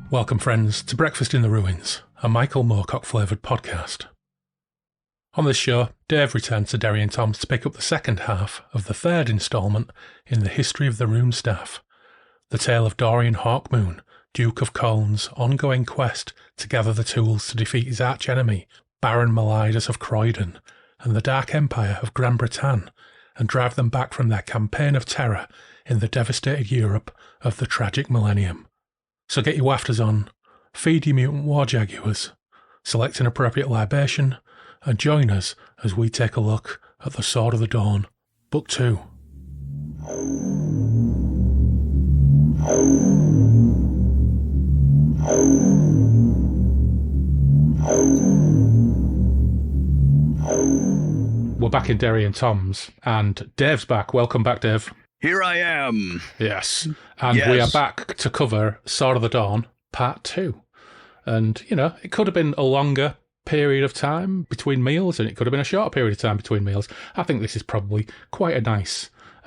Welcome, friends, to Breakfast in the Ruins, a Michael Moorcock flavoured podcast. On this show, Dave returns to Derry Toms to pick up the second half of the third instalment in the history of the Runestaff, the tale of Dorian Hawkmoon, Duke of Colne's ongoing quest to gather the tools to defeat his arch-enemy, Baron Melidas of Croydon, and the Dark Empire of Gran Bretagne, and drive them back from their campaign of terror in the devastated Europe of the tragic millennium. So get your wafters on, feed your mutant war jaguars, select an appropriate libation, and join us as we take a look at The Sword of the Dawn, Book 2. We're back in Derry Toms, and Dave's back. Welcome back, Dave. Here I am. Yes. And we are back to cover Sword of the Dawn, Part 2. And, you know, it could have been a longer period of time between meals, and it could have been a shorter period of time between meals. I think this is probably quite a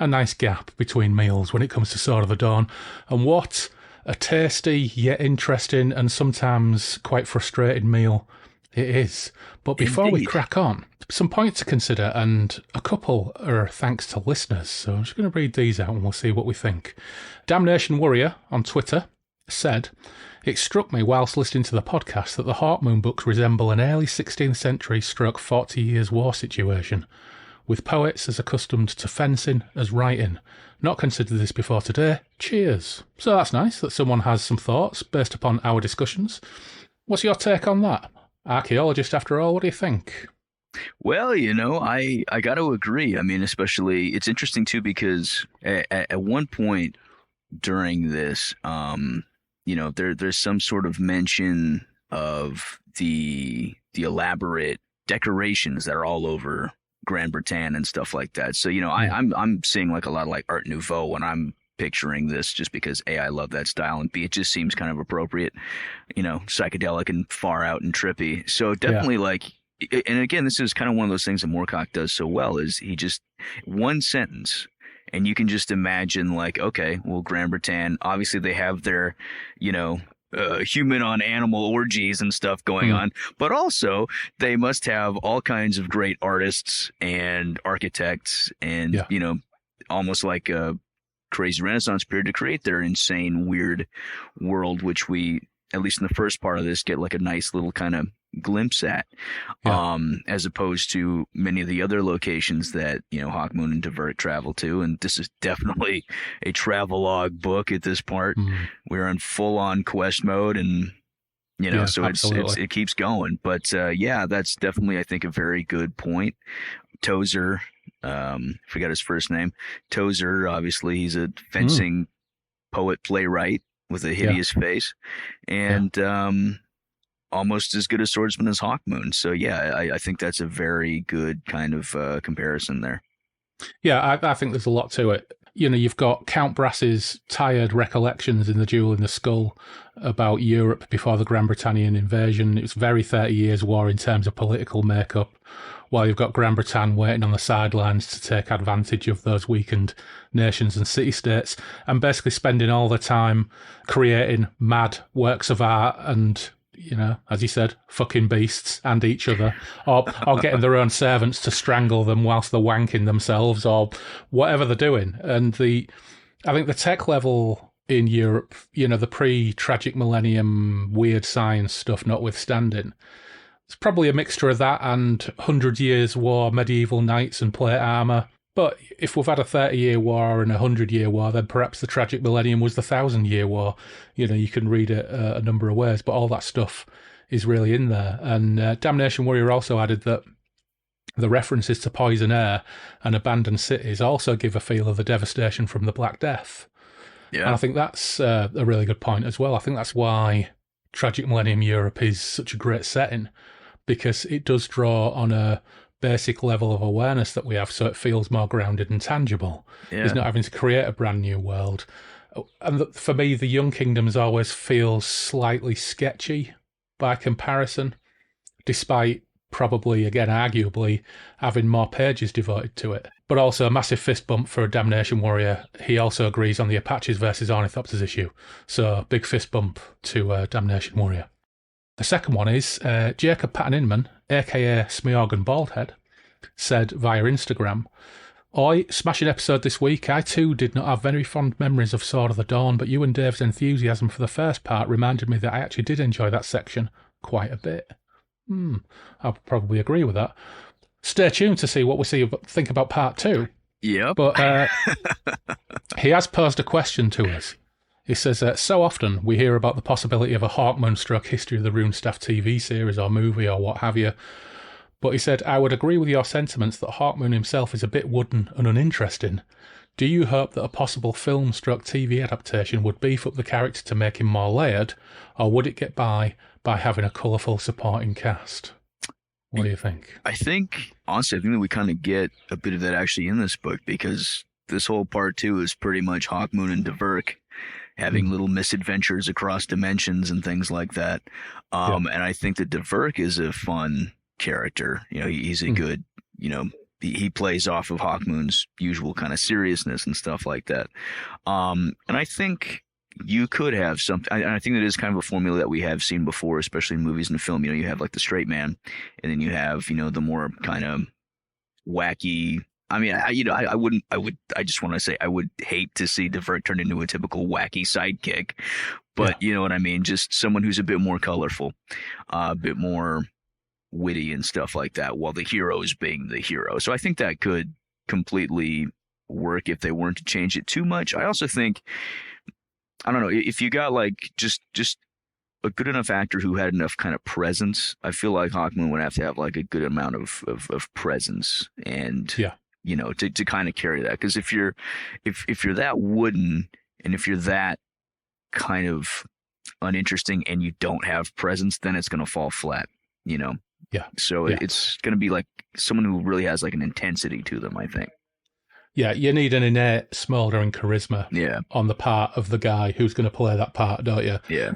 nice gap between meals when it comes to Sword of the Dawn. And what a tasty, yet interesting, and sometimes quite frustrating meal it is. But before we crack on, some points to consider, and a couple are thanks to listeners. So I'm just going to read these out and we'll see what we think. Damnation Warrior on Twitter said, "It struck me whilst listening to the podcast that the Hawkmoon books resemble an early 16th century stroke 40 years war situation, with poets as accustomed to fencing as writing. Not considered this before today. Cheers." So that's nice that someone has some thoughts based upon our discussions. What's your take on that? Archaeologist after all, what do you think? Well, you know, I got to agree. I mean, especially, it's interesting too, because at one point during this, you know, there's some sort of mention of the elaborate decorations that are all over Gran Bretagne and stuff like that. So, you know, I'm seeing like a lot of like Art Nouveau when I'm picturing this, just because A, I love that style, and B, it just seems kind of appropriate, you know, psychedelic and far out and trippy. So definitely like, and again, this is kind of one of those things that Moorcock does so well, is he just, one sentence, and you can just imagine like, okay, well, Gran Bretagne, obviously they have their, you know, human on animal orgies and stuff going on, but also they must have all kinds of great artists and architects and, you know, almost like a crazy Renaissance period to create their insane, weird world, which we, at least in the first part of this, get like a nice little kind of glimpse at, as opposed to many of the other locations that, you know, Hawkmoon and Divert travel to. And this is definitely a travelogue book at this part. We're in full on quest mode, and, you know, so it keeps going. But yeah, that's definitely, I think, a very good point. Tozer, forgot his first name. Tozer, obviously, he's a fencing poet playwright with a hideous face, and almost as good a swordsman as Hawkmoon. So yeah, I think that's a very good kind of comparison there. Yeah, I think there's a lot to it. You know, you've got Count Brass's tired recollections in The Jewel in the Skull about Europe before the Gran Bretannian invasion. It was very 30 Years' War in terms of political makeup, while you've got Gran Bretagne waiting on the sidelines to take advantage of those weakened nations and city-states, and basically spending all the time creating mad works of art and, you know, as you said, fucking beasts and each other, or getting their own servants to strangle them whilst they're wanking themselves, or whatever they're doing. And I think the tech level in Europe, you know, the pre-tragic millennium weird science stuff notwithstanding, it's probably a mixture of that and 100 Years' War, medieval knights and plate armour. But if we've had a 30-year war and a 100-year war, then perhaps the tragic millennium was the 1,000-year war. You know, you can read it a number of ways, but all that stuff is really in there. And Damnation Warrior also added that the references to poison air and abandoned cities also give a feel of the devastation from the Black Death. Yeah. And I think that's a really good point as well. I think that's why tragic millennium Europe is such a great setting, because it does draw on a basic level of awareness that we have, so it feels more grounded and tangible. It's not having to create a brand new world. And for me, the Young Kingdoms always feel slightly sketchy by comparison, despite probably, again, arguably, having more pages devoted to it. But also a massive fist bump for Damnation Warrior. He also agrees on the Apaches versus Ornithopters issue. So big fist bump to Damnation Warrior. The second one is Jacob Patton Inman, a.k.a. Smeorgan Baldhead, said via Instagram, "Oi, smashing episode this week. I too did not have very fond memories of Sword of the Dawn, but you and Dave's enthusiasm for the first part reminded me that I actually did enjoy that section quite a bit." I'll probably agree with that. Stay tuned to see what we think about part 2. Yep. But he has posed a question to us. He says, so often we hear about the possibility of a Hawkmoon stroke History of the Runestaff TV series or movie or what have you. But he said, I would agree with your sentiments that Hawkmoon himself is a bit wooden and uninteresting. Do you hope that a possible film stroke TV adaptation would beef up the character to make him more layered, or would it get by having a colourful supporting cast? What do you think? Honestly, I think that we kind of get a bit of that actually in this book, because this whole part 2 is pretty much Hawkmoon and Diverk having little misadventures across dimensions and things like that. And I think that Diverk is a fun character. He's a good, he plays off of Hawkmoon's usual kind of seriousness and stuff like that. And I think you could have something, and I think that is kind of a formula that we have seen before, especially in movies and film. You have like the straight man, and then you have, the more kind of wacky. I mean, I just want to say I would hate to see Divert turn into a typical wacky sidekick, but you know what I mean? Just someone who's a bit more colorful, a bit more witty and stuff like that, while the hero is being the hero. So I think that could completely work if they weren't to change it too much. I also think, I don't know, if you got like just a good enough actor who had enough kind of presence, I feel like Hawkmoon would have to have like a good amount of presence and to kind of carry that. Because if you're that wooden and if you're that kind of uninteresting and you don't have presence, then it's going to fall flat. So it's going to be like someone who really has like an intensity to them, I think. Yeah, you need an innate smouldering charisma on the part of the guy who's going to play that part, don't you? Yeah.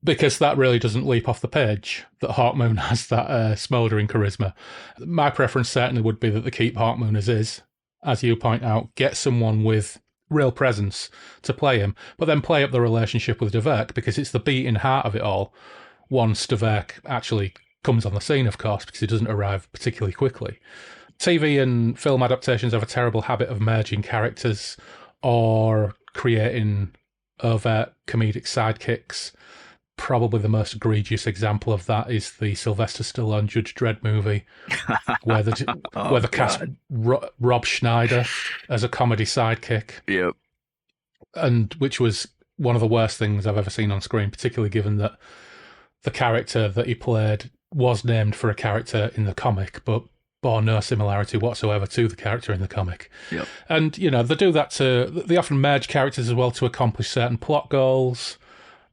Because that really doesn't leap off the page, that Hawkmoon has that smouldering charisma. My preference certainly would be that they keep Hawkmoon as is, as you point out, get someone with real presence to play him, but then play up the relationship with Diverk, because it's the beating heart of it all once Diverk actually comes on the scene, of course, because he doesn't arrive particularly quickly. TV and film adaptations have a terrible habit of merging characters or creating overt comedic sidekicks. Probably the most egregious example of that is the Sylvester Stallone Judge Dredd movie, where the cast Rob Schneider as a comedy sidekick. Yep. And which was one of the worst things I've ever seen on screen, particularly given that the character that he played was named for a character in the comic, but bore no similarity whatsoever to the character in the comic. Yep. And, they do that they often merge characters as well to accomplish certain plot goals.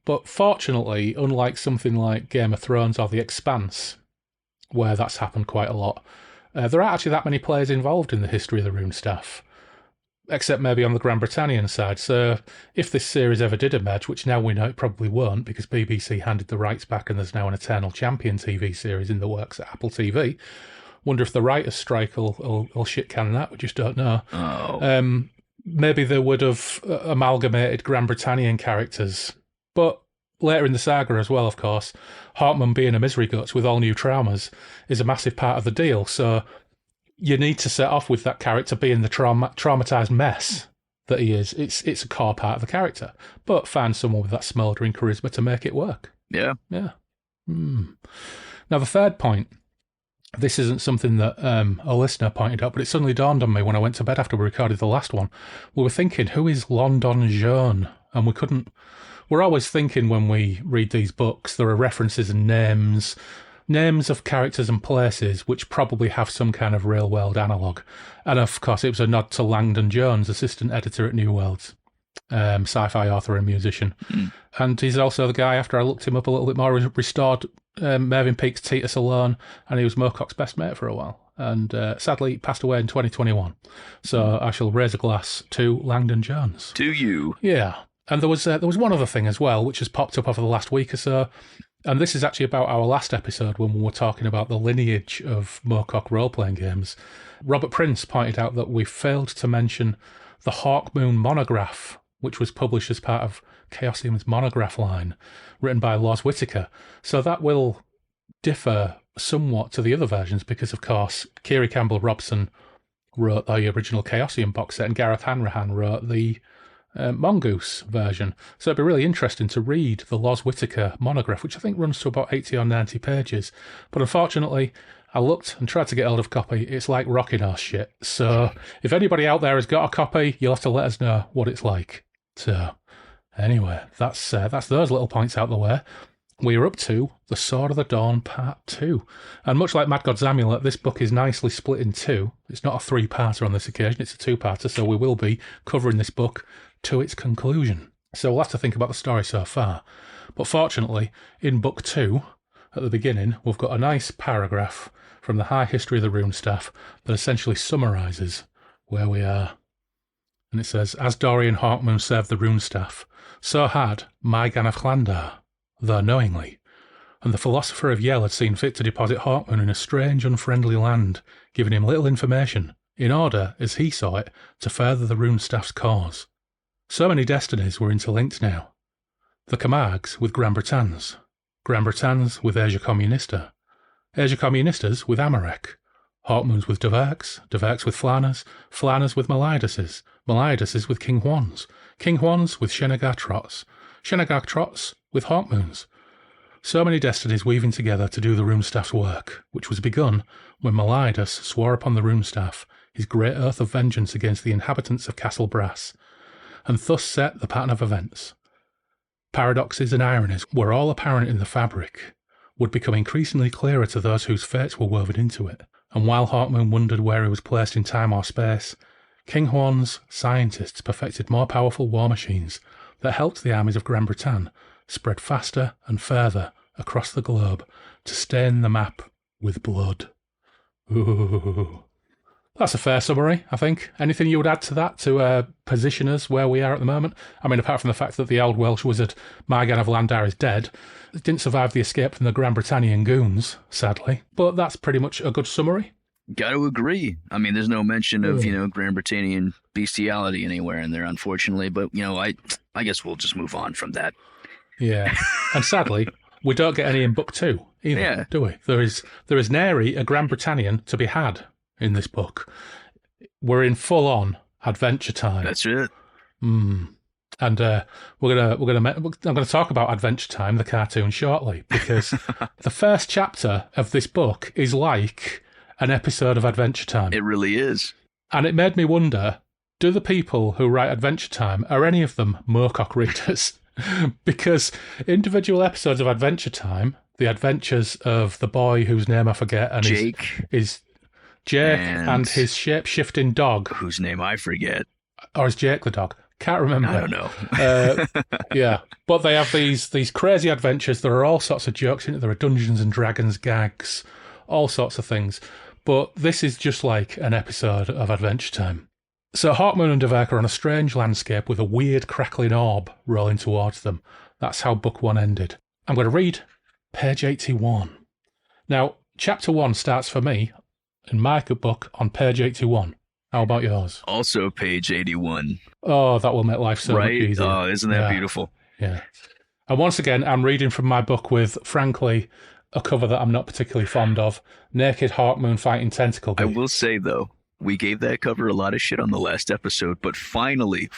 But fortunately, unlike something like Game of Thrones or The Expanse, where that's happened quite a lot, there aren't actually that many players involved in the history of the Runestaff, except maybe on the Grand Britannian side. So if this series ever did emerge, which now we know it probably won't because BBC handed the rights back and there's now an Eternal Champion TV series in the works at Apple TV, wonder if the writers' strike will shit-can that, we just don't know. Oh. Maybe they would have amalgamated Grand Britannian characters. But later in the saga as well, of course, Hawkmoon being a misery guts with all new traumas is a massive part of the deal. So you need to set off with that character being the traumatized mess that he is. It's a core part of the character. But find someone with that smouldering charisma to make it work. Yeah. Yeah. Now, the third point, this isn't something that a listener pointed out, but it suddenly dawned on me when I went to bed after we recorded the last one. We were thinking, who is London Jeune? And we couldn't... We're always thinking when we read these books, there are references and names of characters and places which probably have some kind of real-world analogue. And of course, it was a nod to Langdon Jones, assistant editor at New Worlds, sci-fi author and musician. And he's also the guy, after I looked him up a little bit more, restored Mervyn Peake's Titus Alone, and he was Moorcock's best mate for a while. And sadly, passed away in 2021. So I shall raise a glass to Langdon Jones. To you. Yeah. And there was one other thing as well, which has popped up over the last week or so. And this is actually about our last episode when we were talking about the lineage of Moorcock role-playing games. Robert Prince pointed out that we failed to mention the Hawkmoon monograph, which was published as part of Chaosium's monograph line, written by Los Whitaker. So that will differ somewhat to the other versions because, of course, Kiri Campbell-Robson wrote the original Chaosium box set and Gareth Hanrahan wrote the Mongoose version. So it'd be really interesting to read the Los Whitaker monograph, which I think runs to about 80 or 90 pages. But unfortunately, I looked and tried to get hold of a copy. It's like rocking horse shit. So if anybody out there has got a copy, you'll have to let us know what it's like. So anyway, that's those little points out the way. We're up to The Sword of the Dawn Part 2. And much like Mad God's Amulet, this book is nicely split in two. It's not a three-parter on this occasion, it's a two-parter, so we will be covering this book to its conclusion. So we'll have to think about the story so far. But fortunately, in Book 2, at the beginning, we've got a nice paragraph from the High History of the Runestaff that essentially summarises where we are. And it says, as Dorian Hawkmoon served the Runestaff, so had Maigan of Llandar, though knowingly, and the philosopher of Yell had seen fit to deposit Hawkmoon in a strange, unfriendly land, giving him little information, in order, as he saw it, to further the Runestaff's cause. So many destinies were interlinked now. The Camargues with Gran Bretagnes, Gran Bretagnes with Asia Communista, Asia Communistas with Amarek, Hawkmoons with Deverks, Deverks with Flaners, Flaners with Malidases, Malidases with King Juans, King Juans with Shenagar Trots, Shenagar Trots with Hawkmoons. So many destinies weaving together to do the Runestaff's work, which was begun when Malidas swore upon the Runestaff his great oath of vengeance against the inhabitants of Castle Brass, and thus set the pattern of events. Paradoxes and ironies were all apparent in the fabric, would become increasingly clearer to those whose fates were woven into it, and while Hawkmoon wondered where he was placed in time or space, King Juan's scientists perfected more powerful war machines that helped the armies of Gran Bretagne spread faster and further across the globe to stain the map with blood. Ooh. That's a fair summary, I think. Anything you would add to that to position us where we are at the moment? I mean, apart from the fact that the old Welsh wizard Maigan of Llandar is dead, it didn't survive the escape from the Gran Bretannian goons, sadly. But that's pretty much a good summary. Got to agree. I mean, there's no mention of, Gran Bretannian bestiality anywhere in there, unfortunately. But, I guess we'll just move on from that. Yeah. And sadly, we don't get any in Book 2 either, do we? There is nary a Gran Bretannian to be had in this book. We're in full-on adventure time. That's it. And I'm gonna talk about Adventure Time, the cartoon, shortly, because the first chapter of this book is like an episode of Adventure Time. It really is. And it made me wonder, do the people who write Adventure Time, are any of them Moorcock readers? Because individual episodes of Adventure Time, the adventures of the boy whose name I forget, and Jake is Jake and his shape-shifting dog. Whose name I forget. Or is Jake the dog? Can't remember. I don't know. Yeah. But they have these crazy adventures. There are all sorts of jokes in it. There are Dungeons and Dragons gags, all sorts of things. But this is just like an episode of Adventure Time. So Hawkmoon and Deverk are on a strange landscape with a weird crackling orb rolling towards them. That's how Book 1 ended. I'm going to read page 81. Now, Chapter 1 starts for me in my book on page 81. How about yours? Also page 81. Oh, that will make life so much right? easier. Oh, isn't that beautiful? Yeah. And once again, I'm reading from my book with, frankly, a cover that I'm not particularly fond of. Naked Hawkmoon fighting tentacle beast. I will say, though, we gave that cover a lot of shit on the last episode, but finally,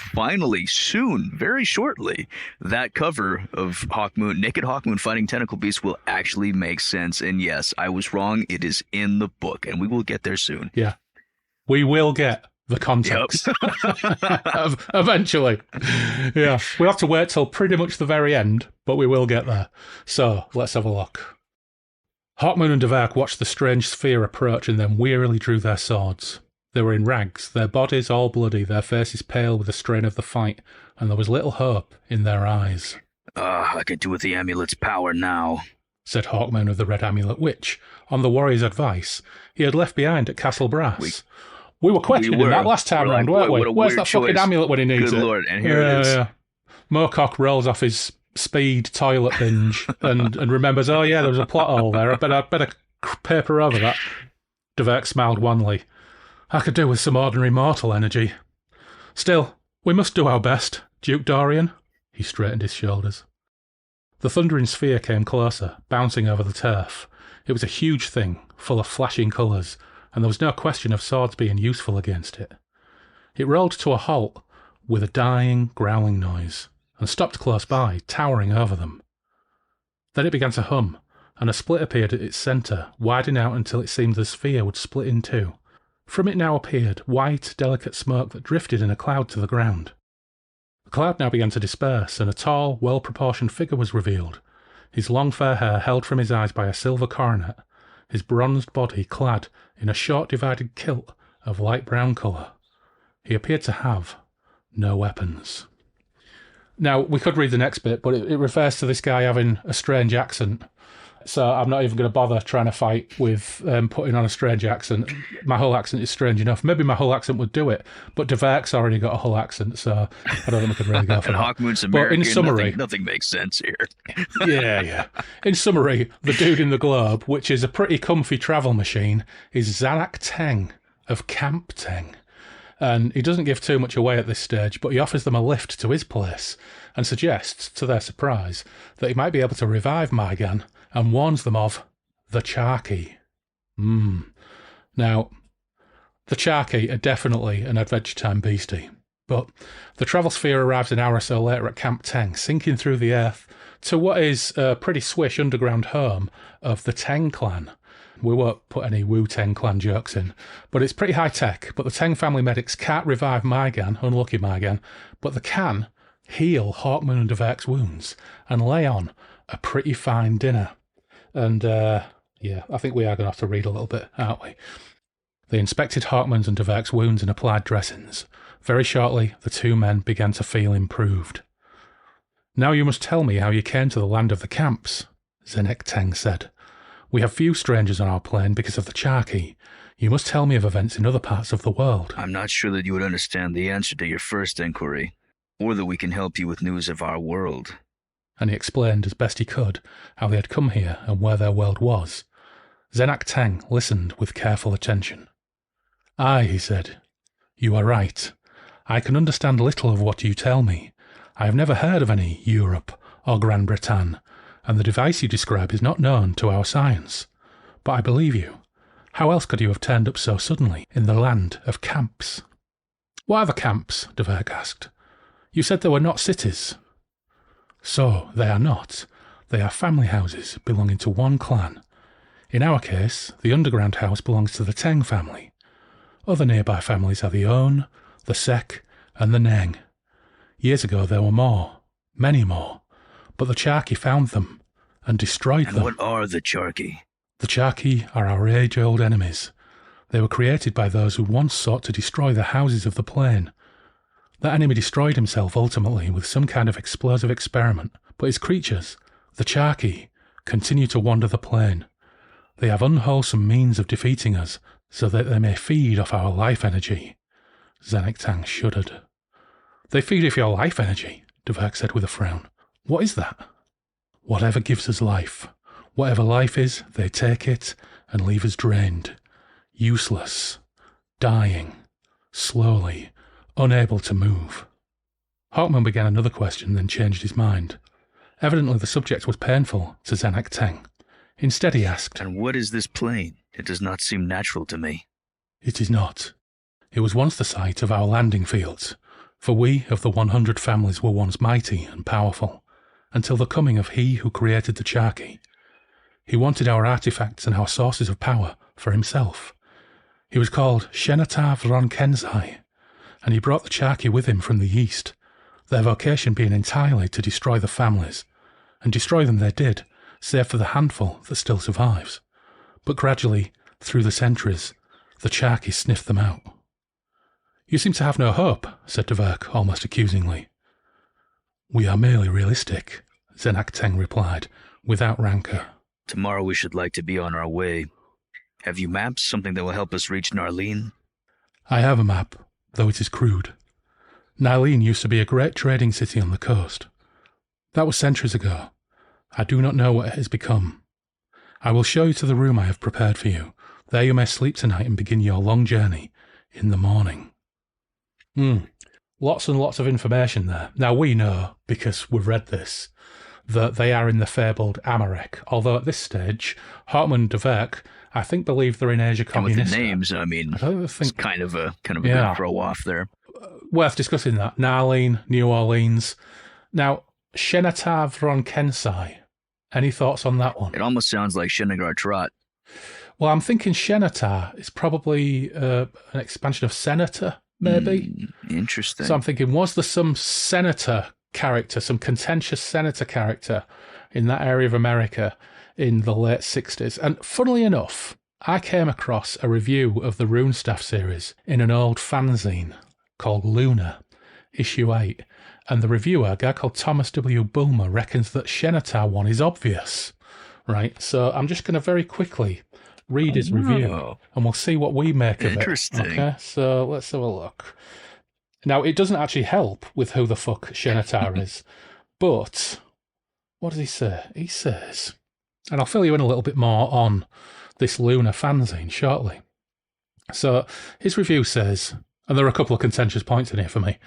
soon, very shortly, that cover of Hawkmoon, Naked Hawkmoon fighting tentacle beast will actually make sense. And yes, I was wrong. It is in the book, and we will get there soon. Yeah. We will get the context. Yep. Eventually. Yeah. We'll have to wait till pretty much the very end, but we will get there. So, let's have a look. Hawkmoon and Deverk watched the strange sphere approach and then wearily drew their swords. They were in rags, their bodies all bloody, their faces pale with the strain of the fight, and there was little hope in their eyes. I could do with the amulet's power now, said Hawkmoon of the Red Amulet, which, on the warrior's advice, he had left behind at Castle Brass. We were questioning that last time round, weren't we? Where's that fucking amulet when he needs it? Good lord, and here it is. Yeah. Moorcock rolls off his speed toilet binge and remembers, oh yeah, there was a plot hole there. I better paper over that. Dverk smiled wanly. I could do with some ordinary mortal energy. Still, we must do our best, Duke Dorian. He straightened his shoulders. The thundering sphere came closer, bouncing over the turf. It was a huge thing, full of flashing colours, and there was no question of swords being useful against it. It rolled to a halt with a dying, growling noise, and stopped close by, towering over them. Then it began to hum, and a split appeared at its centre, widening out until it seemed the sphere would split in two. From it now appeared white, delicate smoke that drifted in a cloud to the ground. The cloud now began to disperse, and a tall, well-proportioned figure was revealed, his long fair hair held from his eyes by a silver coronet, his bronzed body clad in a short divided kilt of light brown colour. He appeared to have no weapons. Now, we could read the next bit, but it refers to this guy having a strange accent. So I'm not even going to bother trying to fight with putting on a strange accent. My whole accent is strange enough. Maybe my whole accent would do it, but Dverk's already got a whole accent, so I don't think we could really go for and that. Hawkmoon's American. But in summary, nothing makes sense here. Yeah. In summary, the dude in the globe, which is a pretty comfy travel machine, is Zanak Teng of Camp Teng. And he doesn't give too much away at this stage, but he offers them a lift to his place and suggests, to their surprise, that he might be able to revive Mygan, and warns them of the Charky. Now, the Charky are definitely an Adventure Time beastie, but the travel sphere arrives an hour or so later at Camp Teng, sinking through the earth to what is a pretty swish underground home of the Teng clan. We won't put any Wu-Teng clan jokes in, but it's pretty high-tech. But the Teng family medics can't revive Mygan, unlucky Mygan, but they can heal Hawkmoon and Dverk's wounds and lay on a pretty fine dinner. And, I think we are going to have to read a little bit, aren't we? They inspected Hawkmoon's and Dverk's wounds and applied dressings. Very shortly, the two men began to feel improved. Now you must tell me how you came to the land of the camps, Zanak Teng said. We have few strangers on our plane because of the Charky. You must tell me of events in other parts of the world. I'm not sure that you would understand the answer to your first inquiry, or that we can help you with news of our world. And he explained as best he could how they had come here and where their world was. Zanak Teng listened with careful attention. Aye, he said, you are right. I can understand little of what you tell me. I have never heard of any Europe or Gran Bretagne, and the device you describe is not known to our science. But I believe you. How else could you have turned up so suddenly in the land of camps? What are the camps? Dverk asked. You said they were not cities. So, they are not. They are family houses belonging to one clan. In our case, the underground house belongs to the Teng family. Other nearby families are the On, the Sek, and the Neng. Years ago there were more, many more, but the Charky found them and destroyed them. And what are the Charky? The Charky are our age-old enemies. They were created by those who once sought to destroy the houses of the plane. That enemy destroyed himself ultimately with some kind of explosive experiment, but his creatures, the Charky, continue to wander the plane. They have unwholesome means of defeating us so that they may feed off our life energy. Zanak Teng shuddered. They feed off your life energy, Dverk said with a frown. What is that? Whatever gives us life. Whatever life is, they take it and leave us drained, useless, dying, slowly, unable to move. Hawkmoon began another question, then changed his mind. Evidently the subject was painful to Zanak Teng. Instead he asked, And what is this plane? It does not seem natural to me. It is not. It was once the site of our landing fields, for we of the 100 families were once mighty and powerful, until the coming of he who created the Charky. He wanted our artifacts and our sources of power for himself. He was called Shenatav Ronkenzai, and he brought the Charky with him from the east, their vocation being entirely to destroy the families, and destroy them they did, save for the handful that still survives. But gradually, through the centuries, the Charky sniffed them out. You seem to have no hope, said Dverk almost accusingly. We are merely realistic, Zanak Teng replied, without rancour. Tomorrow we should like to be on our way. Have you maps, something that will help us reach Narleen? I have a map, though it is crude. Nylene used to be a great trading city on the coast. That was centuries ago. I do not know what it has become. I will show you to the room I have prepared for you. There you may sleep tonight and begin your long journey in the morning. Lots and lots of information there. Now we know, because we've read this, that they are in the fabled Amarek, although at this stage, Hawkmoon de Werk, I think, believe they're in Asia Communista. With the names, I mean, it's kind of a good throw off there. Worth discussing that. Nylene, New Orleans. Now, Shenata Vron Kensai. Any thoughts on that one? It almost sounds like Shenagar Trot. Well, I'm thinking Shenata is probably an expansion of senator, maybe. Interesting. So I'm thinking, was there some senator character, some contentious senator character in that area of America in the late 60s? And funnily enough, I came across a review of the Runestaff series in an old fanzine called Luna, issue 8. And the reviewer, a guy called Thomas W. Bulmer, reckons that Shenata one is obvious. Right? So I'm just going to very quickly read his review and we'll see what we make of it. Interesting. Okay, so let's have a look. Now, it doesn't actually help with who the fuck Shenata is, but what does he say? He says, and I'll fill you in a little bit more on this Luna fanzine shortly. So his review says, and there are a couple of contentious points in here for me,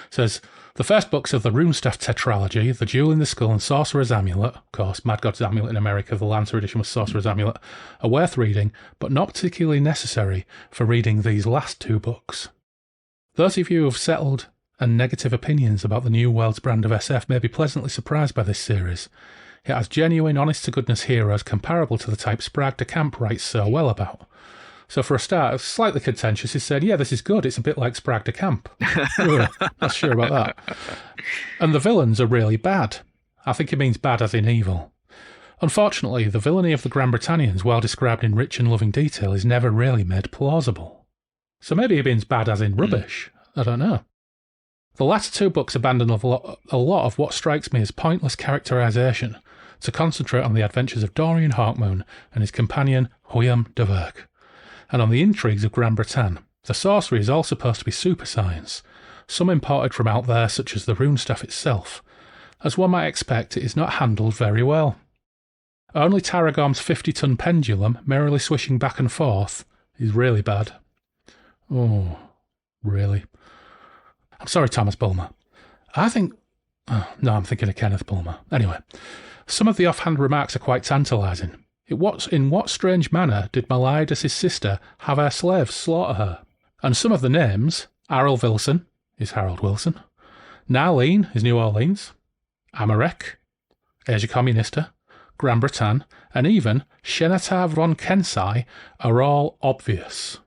says, the first books of the Runestaff tetralogy, The Jewel in the Skull and Sorcerer's Amulet, of course, Mad God's Amulet in America, the Lancer edition was Sorcerer's Amulet, are worth reading, but not particularly necessary for reading these last two books. Those of you who have settled and negative opinions about the New World's brand of SF may be pleasantly surprised by this series. It has genuine, honest-to-goodness heroes comparable to the type Sprague de Camp writes so well about. So for a start, slightly contentious, he said, yeah, this is good, it's a bit like Sprague de Camp. Not sure about that. And the villains are really bad. I think he means bad as in evil. Unfortunately, the villainy of the Grand Britannians, while described in rich and loving detail, is never really made plausible. So maybe he means bad as in rubbish. I don't know. The latter two books abandon a lot of what strikes me as pointless characterisation to concentrate on the adventures of Dorian Hawkmoon and his companion William de Werk, and on the intrigues of Grand Britain. The sorcery is all supposed to be super science, some imported from out there such as the Runestaff itself. As one might expect, it is not handled very well. Only Tarragorm's 50-ton pendulum, merrily swishing back and forth, is really bad. Oh, really? I'm sorry, Thomas Bulmer. I think... Oh, no, I'm thinking of Kenneth Bulmer. Anyway, some of the offhand remarks are quite tantalising. In what strange manner did Meliadus' sister have her slaves slaughter her? And some of the names, Harold Wilson is Harold Wilson, Nylene is New Orleans, Amarek, Asia Communista, Grand Britain, and even Shenata Vron Kensai are all obvious.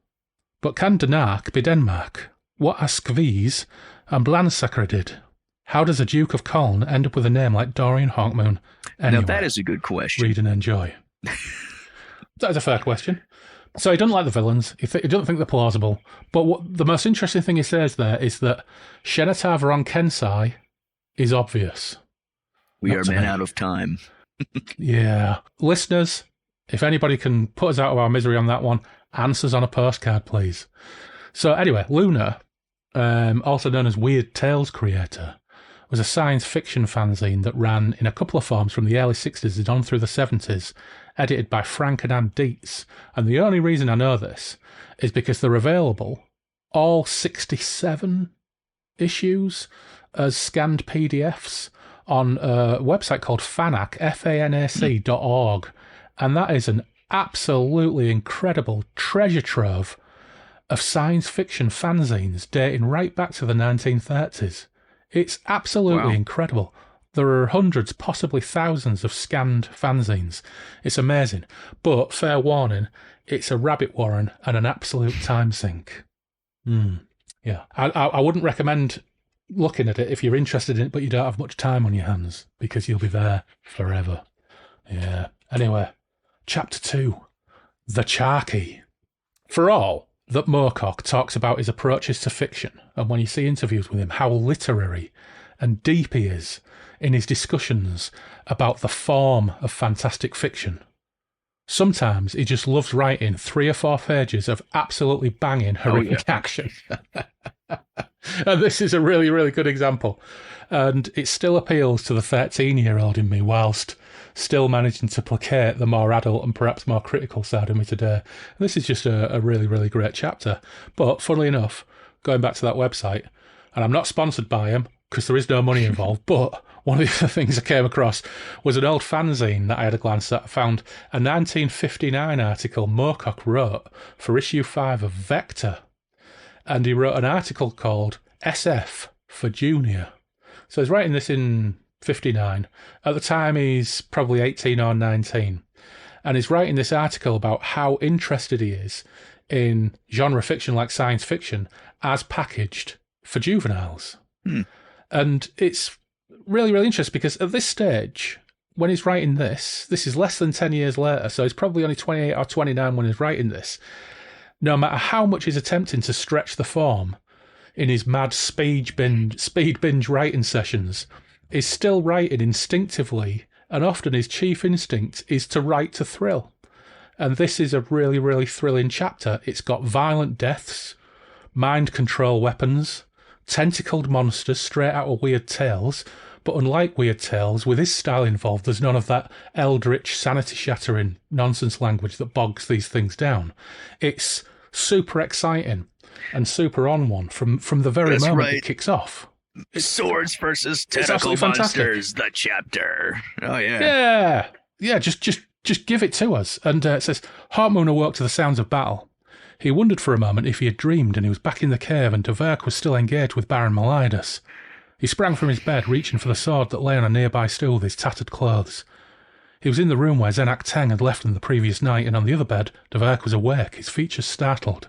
But can Denmark be Denmark? What are Skvis and Blandsacre did? How does a Duke of Colne end up with a name like Dorian Hawkmoon? Anyway, now that is a good question. Read and enjoy. That is a fair question. So he doesn't like the villains. He doesn't think they're plausible. But what the most interesting thing he says there is that Shenata Vron Kensai is obvious. We are men out of time. Yeah. Listeners, if anybody can put us out of our misery on that one, answers on a postcard, please. So anyway, Luna, also known as Weird Tales creator, was a science fiction fanzine that ran in a couple of forms from the early 60s and on through the 70s, edited by Frank and Ann Dietz. And the only reason I know this is because they're available, all 67 issues, as scanned PDFs on a website called Fanac, FANAC.org. And that is an absolutely incredible treasure trove of science fiction fanzines dating right back to the 1930s. It's absolutely incredible. There are hundreds, possibly thousands of scanned fanzines. It's amazing. But, fair warning, it's a rabbit warren and an absolute time sink. Yeah. I wouldn't recommend looking at it if you're interested in it, but you don't have much time on your hands, because you'll be there forever. Yeah. Anyway, Chapter 2, The Charkey. For all that Moorcock talks about his approaches to fiction, and when you see interviews with him, how literary and deep he is in his discussions about the form of fantastic fiction. Sometimes he just loves writing 3 or 4 pages of absolutely banging horrific action. And this is a really, really good example. And it still appeals to the 13-year-old in me, whilst still managing to placate the more adult and perhaps more critical side of me today. And this is just a really, really great chapter. But funnily enough, going back to that website, and I'm not sponsored by him because there is no money involved, but one of the things I came across was an old fanzine that I had a glance at. I found a 1959 article Moorcock wrote for issue 5 of Vector. And he wrote an article called SF for Junior. So he's writing this in 59. At the time, he's probably 18 or 19. And he's writing this article about how interested he is in genre fiction like science fiction as packaged for juveniles. And it's really, really interesting because at this stage, when he's writing this is less than 10 years later, so he's probably only 28 or 29 when he's writing this. No matter how much he's attempting to stretch the form in his mad speed binge writing sessions, he's still writing instinctively, and often his chief instinct is to write to thrill. And this is a really, really thrilling chapter. It's got violent deaths, mind control weapons, tentacled monsters straight out of Weird Tales, but unlike Weird Tales, with his style involved, there's none of that eldritch, sanity-shattering nonsense language that bogs these things down. It's super exciting and super on one from the very moment it kicks off. Swords versus tentacle monsters, the chapter. Oh, Yeah, just give it to us. And it says, Hawkmoon awoke to the sounds of battle. He wondered for a moment if he had dreamed and he was back in the cave and Dverk was still engaged with Baron Melidas. He sprang from his bed, reaching for the sword that lay on a nearby stool with his tattered clothes. He was in the room where Zenak Teng had left them the previous night, and on the other bed, Dverk was awake, his features startled.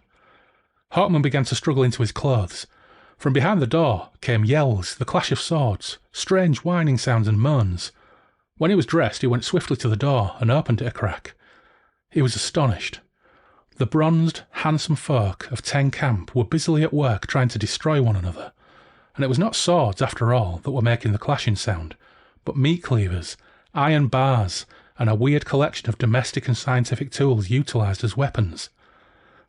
Hawkmoon began to struggle into his clothes. From behind the door came yells, the clash of swords, strange whining sounds and moans. When he was dressed, he went swiftly to the door and opened it a crack. He was astonished. The bronzed, handsome folk of Teng Camp were busily at work trying to destroy one another. And it was not swords, after all, that were making the clashing sound, but meat cleavers, iron bars, and a weird collection of domestic and scientific tools utilised as weapons.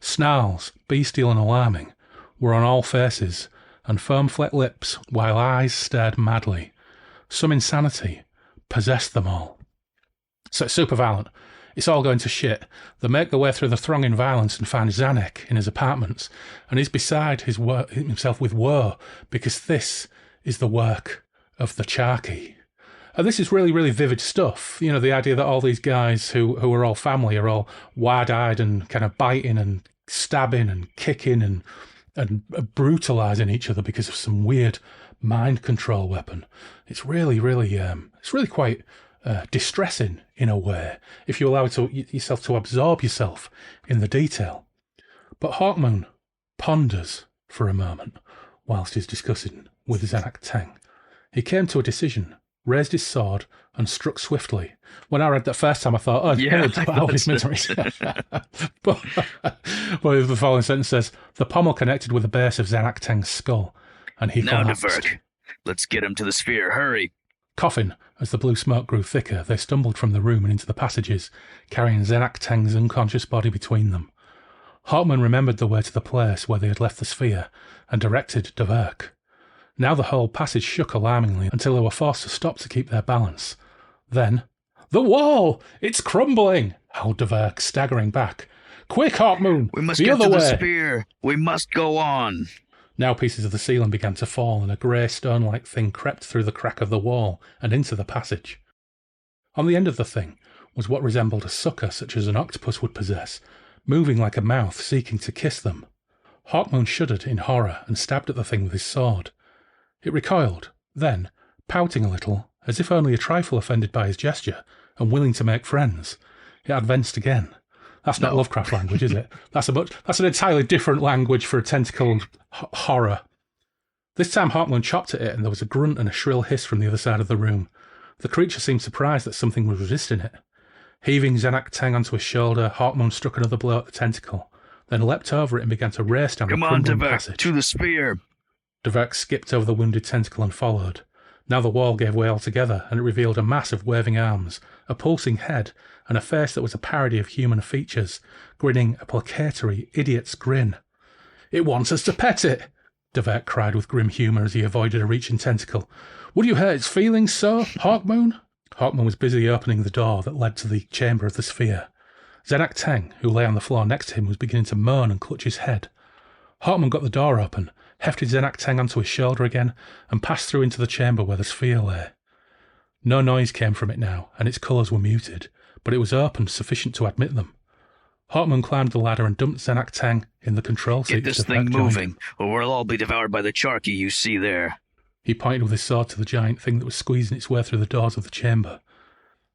Snarls, bestial and alarming, were on all faces, and foam-flecked lips, while eyes stared madly. Some insanity possessed them all. So it's super violent. It's all going to shit. They make their way through the thronging violence and find Zanek in his apartments, and he's beside himself with woe, because this is the work of the Charky. And this is really, really vivid stuff. You know, the idea that all these guys who are all family are all wide-eyed and kind of biting and stabbing and kicking and brutalising each other because of some weird mind control weapon. It's really, really, it's really quite distressing in a way if you allow yourself to absorb yourself in the detail. But Hawkmoon ponders for a moment whilst he's discussing with Zenak Teng. He came to a decision, raised his sword, and struck swiftly. When I read that first time, I thought, out of his misery. but the following sentence says, the pommel connected with the base of Zenak Teng's skull, and he collapsed. Now, Dverk, let's get him to the sphere, hurry. Coughing, as the blue smoke grew thicker, they stumbled from the room and into the passages, carrying Zenak Teng's unconscious body between them. Hawkmoon remembered the way to the place where they had left the sphere, and directed Dverk. Now the whole passage shook alarmingly until they were forced to stop to keep their balance. Then, the wall! It's crumbling! howled Dverk, staggering back. Quick, Hawkmoon! We must get to the sphere! We must go on! Now pieces of the ceiling began to fall, and a grey stone-like thing crept through the crack of the wall and into the passage. On the end of the thing was what resembled a sucker such as an octopus would possess, moving like a mouth seeking to kiss them. Hawkmoon shuddered in horror and stabbed at the thing with his sword. It recoiled, then, pouting a little, as if only a trifle offended by his gesture, and willing to make friends, it advanced again. That's not Lovecraft language, is it? That's an entirely different language for a tentacled horror. This time Hawkmoon chopped at it, and there was a grunt and a shrill hiss from the other side of the room. The creature seemed surprised that something was resisting it. Heaving Zenak Teng onto his shoulder, Hawkmoon struck another blow at the tentacle, then leapt over it and began to race down the crumbling passage. To the sphere! Dverk skipped over the wounded tentacle and followed. Now the wall gave way altogether, and it revealed a mass of waving arms, a pulsing head, and a face that was a parody of human features, grinning a placatory idiot's grin. "It wants us to pet it!" Devert cried with grim humour as he avoided a reaching tentacle. Would you hurt its feelings, sir, Hawkmoon? Hawkmoon was busy opening the door that led to the chamber of the sphere. Zenak Teng, who lay on the floor next to him, was beginning to moan and clutch his head. Hawkmoon got the door open, hefted Zenak Teng onto his shoulder again, and passed through into the chamber where the sphere lay. No noise came from it now, and its colours were muted, but it was open sufficient to admit them. Hawkmoon climbed the ladder and dumped Zenak Teng in the control seat. Get this thing moving, or we'll all be devoured by the charky you see there. He pointed with his sword to the giant thing that was squeezing its way through the doors of the chamber.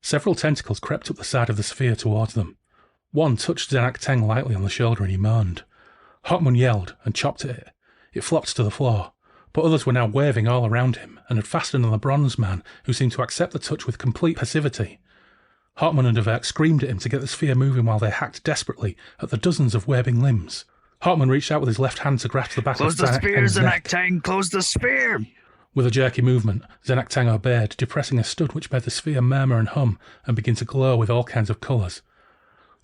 Several tentacles crept up the side of the sphere towards them. One touched Zenak Teng lightly on the shoulder and he moaned. Hawkmoon yelled and chopped at it. It flopped to the floor, but others were now waving all around him and had fastened on the bronze man, who seemed to accept the touch with complete passivity. Hawkmoon and Devert screamed at him to get the sphere moving while they hacked desperately at the dozens of waving limbs. Hawkmoon reached out with his left hand to grasp the back Close of the sphere, Zenak Teng! Close the sphere! With a jerky movement, Zenak Teng obeyed, depressing a stud which made the sphere murmur and hum and begin to glow with all kinds of colours.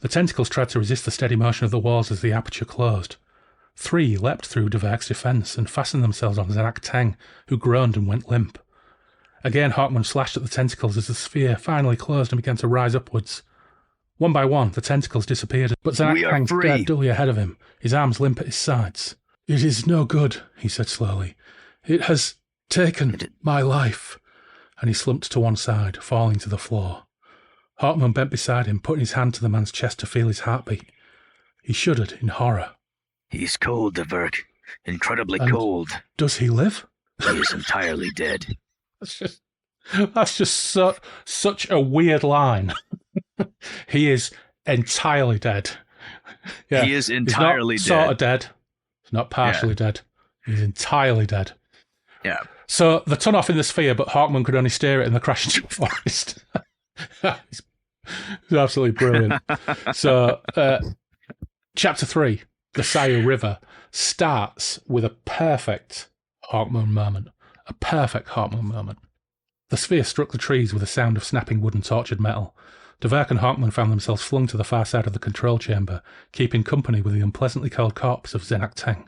The tentacles tried to resist the steady motion of the walls as the aperture closed. 3 leapt through Devert's defence and fastened themselves on Zenak Teng, who groaned and went limp. Again Hawkmoon slashed at the tentacles as the sphere finally closed and began to rise upwards. One by one, the tentacles disappeared, but Zenak Teng stared dully ahead of him, his arms limp at his sides. It is no good, he said slowly. It has taken my life. And he slumped to one side, falling to the floor. Hawkmoon bent beside him, putting his hand to the man's chest to feel his heartbeat. He shuddered in horror. He's cold, Devert. Incredibly cold. Does he live? He is entirely dead. That's just such a weird line. He is entirely dead. Yeah. He is entirely dead. He's not sort of dead. He's not partially dead. He's entirely dead. Yeah. So they turn off in the sphere, but Hawkmoon could only steer it in the crash into a forest. It's absolutely brilliant. So, Chapter 3, the Sayu River, starts with a perfect Hawkmoon moment. A perfect Hawkmoon moment. The sphere struck the trees with a sound of snapping wood and tortured metal. Devert and Hawkmoon found themselves flung to the far side of the control chamber, keeping company with the unpleasantly cold corpse of Zenak Teng.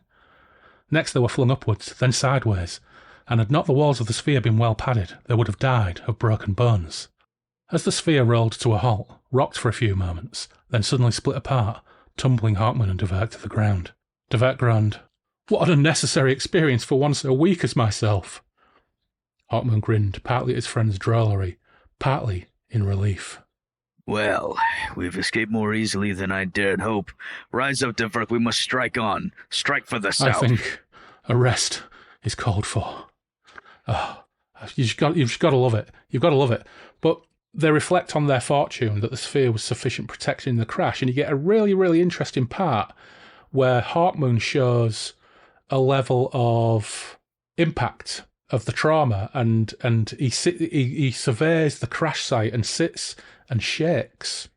Next they were flung upwards, then sideways, and had not the walls of the sphere been well padded, they would have died of broken bones. As the sphere rolled to a halt, rocked for a few moments, then suddenly split apart, tumbling Hawkmoon and Devert to the ground. Devert groaned, "What an unnecessary experience for one so weak as myself." Hawkmoon grinned, partly at his friend's drollery, partly in relief. Well, we've escaped more easily than I dared hope. Rise up, Devert, we must strike on. Strike for the south. I think a rest is called for. Oh, you've got to love it. You've got to love it. But they reflect on their fortune that the sphere was sufficient protection in the crash, and you get a really, really interesting part where Hawkmoon shows a level of impact of the trauma, and he surveys the crash site and sits and shakes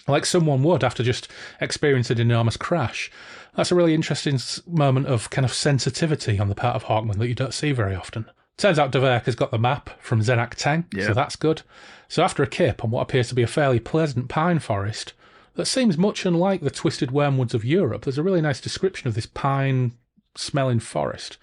like someone would after just experiencing an enormous crash. That's a really interesting moment of kind of sensitivity on the part of Hawkmoon that you don't see very often. Turns out Devert has got the map from Zenak Teng, so that's good. So after a kip on what appears to be a fairly pleasant pine forest that seems much unlike the twisted wormwoods of Europe, there's a really nice description of this pine-smelling forest.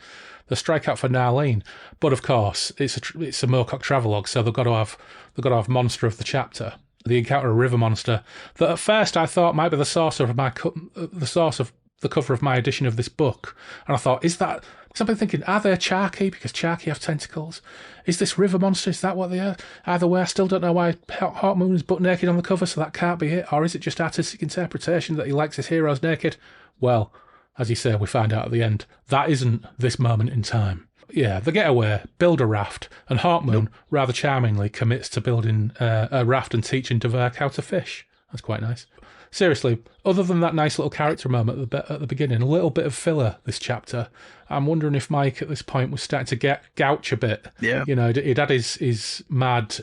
They strike out for Narleen, but of course it's a Moorcock travelogue, so they've got to have monster of the chapter. They encounter a river monster that at first I thought might be the source of the cover of my edition of this book, and I thought, I've been thinking, are they Charky? Because Charky have tentacles. Is this river monster? Is that what they are? Either way, I still don't know why Hawkmoon is butt naked on the cover, so that can't be it. Or is it just artistic interpretation that he likes his heroes naked? Well, as you say, we find out at the end, that isn't this moment in time. Yeah, they get away, build a raft, and Hawkmoon, rather charmingly, commits to building a raft and teaching Devert how to fish. That's quite nice. Seriously, other than that nice little character moment at the beginning, a little bit of filler this chapter. I'm wondering if Mike at this point was starting to gouch a bit. Yeah. You know, he'd had his mad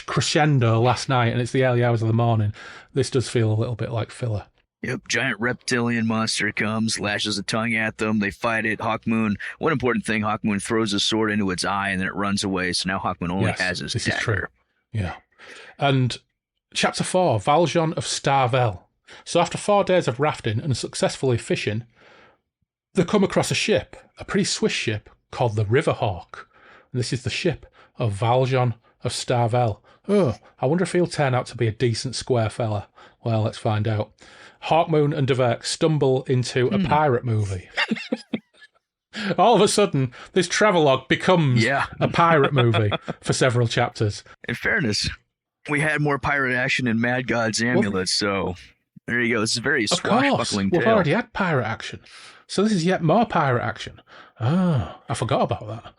crescendo last night, and it's the early hours of the morning. This does feel a little bit like filler. Yep, giant reptilian monster comes, lashes a tongue at them, they fight it. Hawkmoon, one important thing, Hawkmoon throws a sword into its eye and then it runs away, so now Hawkmoon only has his this dagger. Is true. Yeah. And Chapter 4, Valjean of Starvel. So after 4 days of rafting and successfully fishing, They come across a ship, a pretty swish ship, called the Riverhawk. And this is the ship of Valjean of Starvel. Oh, I wonder if he'll turn out to be a decent square fella. Well, let's find out. Hawkmoon and Deverk stumble into a pirate movie. All of a sudden, this travelogue becomes a pirate movie for several chapters. In fairness, we had more pirate action in Mad God's Amulet, so there you go. This is very swashbuckling tale. We've already had pirate action. So this is yet more pirate action. Oh, I forgot about that.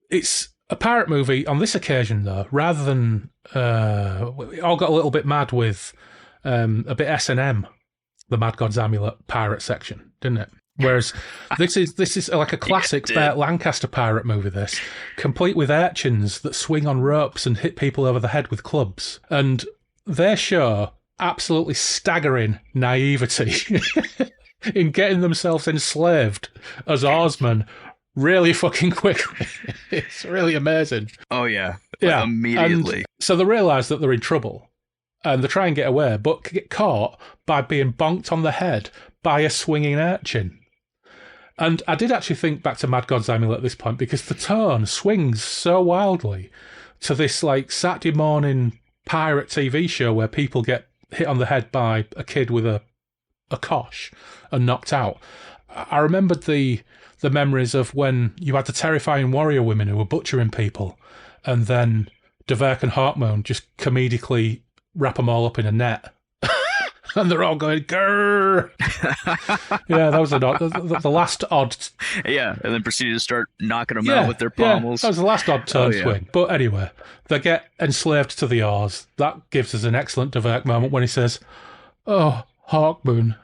It's a pirate movie on this occasion, though, rather than... it all got a little bit mad with a bit S&M, the Mad God's Amulet pirate section, didn't it? Whereas this is like a classic Burt Lancaster pirate movie, this, complete with urchins that swing on ropes and hit people over the head with clubs. And they show absolutely staggering naivety in getting themselves enslaved as oarsmen really fucking quickly. It's really amazing. Oh, yeah. Yeah. Immediately. And so they realise that they're in trouble and they try and get away, but get caught by being bonked on the head by a swinging urchin. And I did actually think back to Mad God's Amulet at this point because the tone swings so wildly to this like Saturday morning pirate TV show where people get hit on the head by a kid with a kosh and knocked out. I remembered the memories of when you had the terrifying warrior women who were butchering people, and then Deverk and Hawkmoon just comedically wrap them all up in a net. And they're all going, grrr. Yeah, that was the last odd... Yeah, and then proceeded to start knocking them out with their pommels. That was the last odd turn swing. But anyway, they get enslaved to the oars. That gives us an excellent Deverk moment when he says, "Oh, Hawkmoon,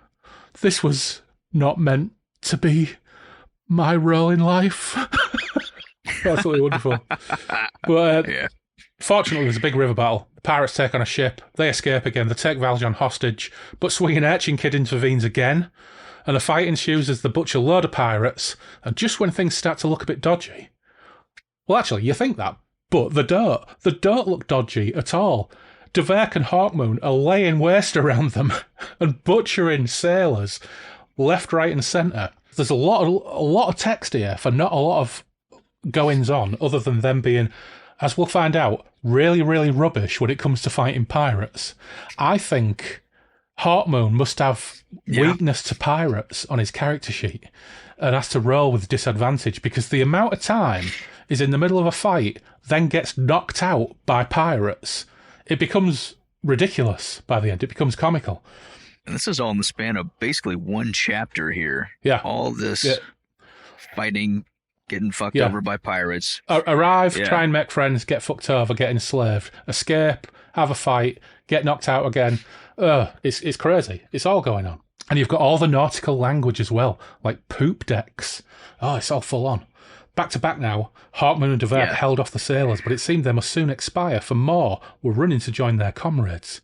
this was not meant to be my role in life." Absolutely wonderful. But fortunately, there's a big river battle. The pirates take on a ship. They escape again. They take Valjean hostage. But swinging urchin kid intervenes again. And a fight ensues as they butcher a load of pirates. And just when things start to look a bit dodgy... Well, actually, you think that, but they don't. They don't look dodgy at all. Deverk and Hawkmoon are laying waste around them and butchering sailors left, right and centre. There's a lot of text here for not a lot of goings-on other than them being, as we'll find out, really, really rubbish when it comes to fighting pirates. I think Hawkmoon must have weakness to pirates on his character sheet and has to roll with disadvantage because the amount of time is in the middle of a fight, then gets knocked out by pirates. It becomes ridiculous by the end. It becomes comical. And this is all in the span of basically one chapter here. Yeah. All this fighting, getting fucked over by pirates. Arrive, try and make friends, get fucked over, get enslaved, escape, have a fight, get knocked out again. It's crazy. It's all going on. And you've got all the nautical language as well, like poop decks. Oh, it's all full on. Back to back now, Hawkmoon and Deverk held off the sailors, but it seemed they must soon expire, for more were running to join their comrades.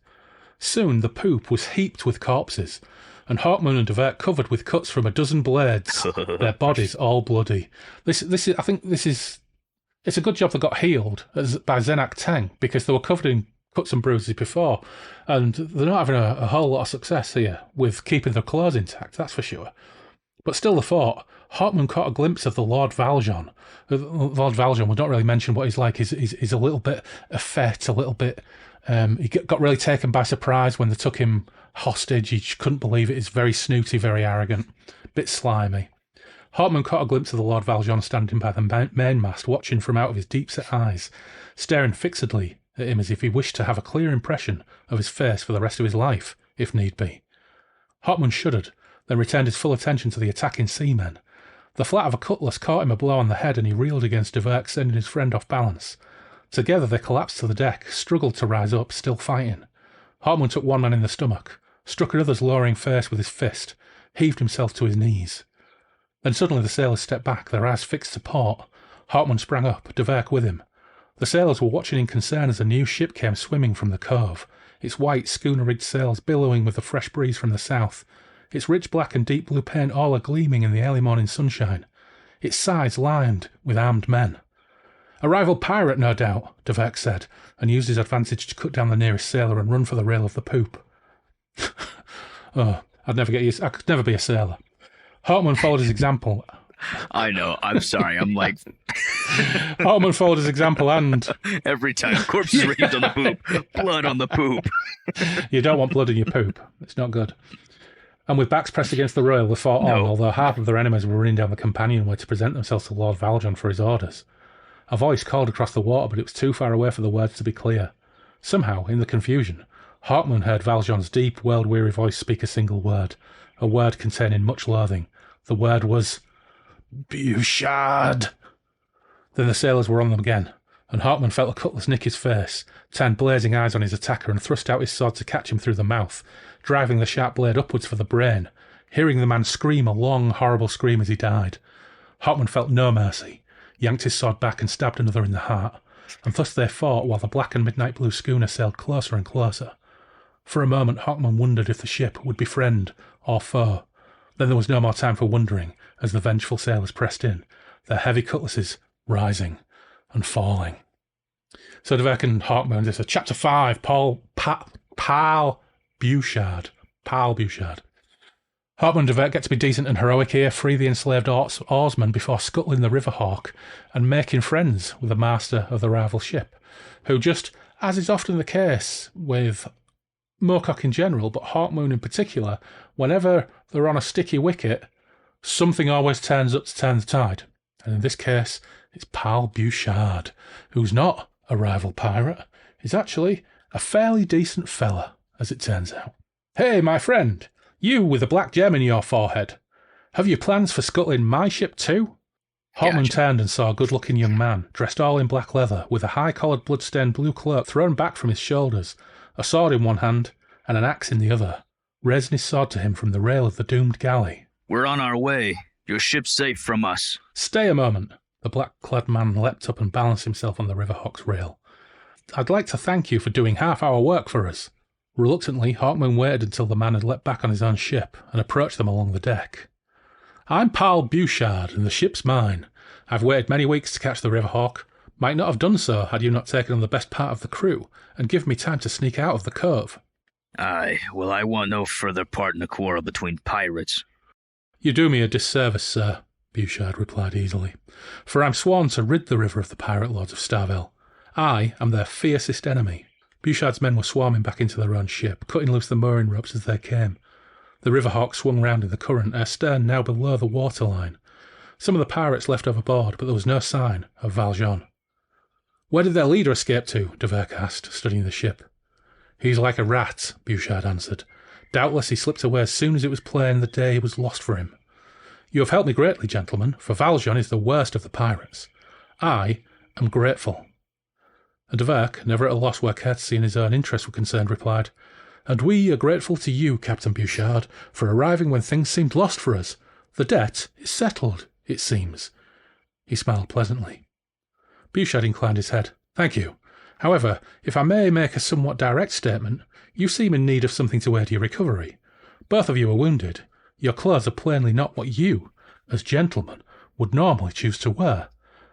Soon the poop was heaped with corpses, and Hawkmoon and Deverk covered with cuts from a dozen blades, their bodies all bloody. It's a good job they got healed by Zenak Teng, because they were covered in cuts and bruises before, and they're not having a whole lot of success here with keeping their clothes intact, that's for sure. But still they fought. Hawkmoon caught a glimpse of the Lord Valjean. Lord Valjean, we don't really mention what he's like. He's a little bit effete, a little bit... he got really taken by surprise when they took him hostage. He couldn't believe it. He's very snooty, very arrogant, bit slimy. Hawkmoon caught a glimpse of the Lord Valjean standing by the mainmast, watching from out of his deep-set eyes, staring fixedly at him as if he wished to have a clear impression of his face for the rest of his life, if need be. Hawkmoon shuddered, then returned his full attention to the attacking seamen. The flat of a cutlass caught him a blow on the head and he reeled against Deverk, sending his friend off balance. Together they collapsed to the deck, struggled to rise up, still fighting. Hawkmoon took one man in the stomach, struck another's lowering face with his fist, heaved himself to his knees. Then suddenly the sailors stepped back, their eyes fixed to port. Hawkmoon sprang up, Deverk with him. The sailors were watching in concern as a new ship came swimming from the cove, its white schooner-rigged sails billowing with the fresh breeze from the south, its rich black and deep blue paint all agleaming in the early morning sunshine, its sides lined with armed men. "A rival pirate, no doubt," Deverk said, and used his advantage to cut down the nearest sailor and run for the rail of the poop. I could never be a sailor. Hawkmoon followed his example. I know. I'm sorry. I'm like... Hawkmoon followed his example and... Every time. Corpses raised on the poop. Blood on the poop. You don't want blood in your poop. It's not good. And with backs pressed against the rail, they fought on, although half of their enemies were running down the companionway to present themselves to Lord Valjean for his orders. A voice called across the water, but it was too far away for the words to be clear. Somehow, in the confusion, Hawkmoon heard Valjean's deep, world-weary voice speak a single word, a word containing much loathing. The word was... Bouchard! Then the sailors were on them again, and Hawkmoon felt a cutlass nick his face, turned blazing eyes on his attacker, and thrust out his sword to catch him through the mouth, driving the sharp blade upwards for the brain, hearing the man scream a long, horrible scream as he died. Hawkmoon felt no mercy, yanked his sword back and stabbed another in the heart, and thus they fought while the black and midnight blue schooner sailed closer and closer. For a moment Hawkmoon wondered if the ship would be friend or foe. Then there was no more time for wondering, as the vengeful sailors pressed in, their heavy cutlasses rising and falling. So Derek and Hawkmoon, this is Chapter 5, Pal Bouchard. Hawkmoon and Derek get to be decent and heroic here, free the enslaved oarsmen before scuttling the River Hawk and making friends with the master of the rival ship, who, just as is often the case with Moorcock in general, but Hawkmoon in particular, whenever they're on a sticky wicket, something always turns up to turn the tide. And in this case, it's Pal Bouchard, who's not a rival pirate. He's actually a fairly decent fella, as it turns out. Hey, my friend, you with the black gem in your forehead. Have you plans for scuttling my ship too? Hawkmoon turned and saw a good-looking young man, dressed all in black leather, with a high-collared blood-stained blue cloak thrown back from his shoulders, a sword in one hand and an axe in the other, raising his sword to him from the rail of the doomed galley. We're on our way. Your ship's safe from us. Stay a moment. The black-clad man leapt up and balanced himself on the River Hawk's rail. I'd like to thank you for doing half our work for us. Reluctantly, Hawkmoon waited until the man had leapt back on his own ship and approached them along the deck. I'm Pal Bouchard, and the ship's mine. I've waited many weeks to catch the River Hawk. Might not have done so had you not taken on the best part of the crew and given me time to sneak out of the cove. Aye, well, I want no further part in the quarrel between pirates. You do me a disservice, sir, Bouchard replied easily, for I'm sworn to rid the river of the pirate lords of Starville. I am their fiercest enemy. Bouchard's men were swarming back into their own ship, cutting loose the mooring ropes as they came. The River Hawk swung round in the current, her stern now below the waterline. Some of the pirates left overboard, but there was no sign of Valjean. Where did their leader escape to? Derek asked, studying the ship. He's like a rat, Bouchard answered. Doubtless he slipped away as soon as it was plain the day was lost for him. You have helped me greatly, gentlemen, for Valjean is the worst of the pirates. I am grateful. And Derek, never at a loss where courtesy and his own interests were concerned, replied, And we are grateful to you, Captain Bouchard, for arriving when things seemed lost for us. The debt is settled, it seems. He smiled pleasantly. Bouchard inclined his head. Thank you. However, if I may make a somewhat direct statement, you seem in need of something to aid your recovery. Both of you are wounded. Your clothes are plainly not what you, as gentlemen, would normally choose to wear.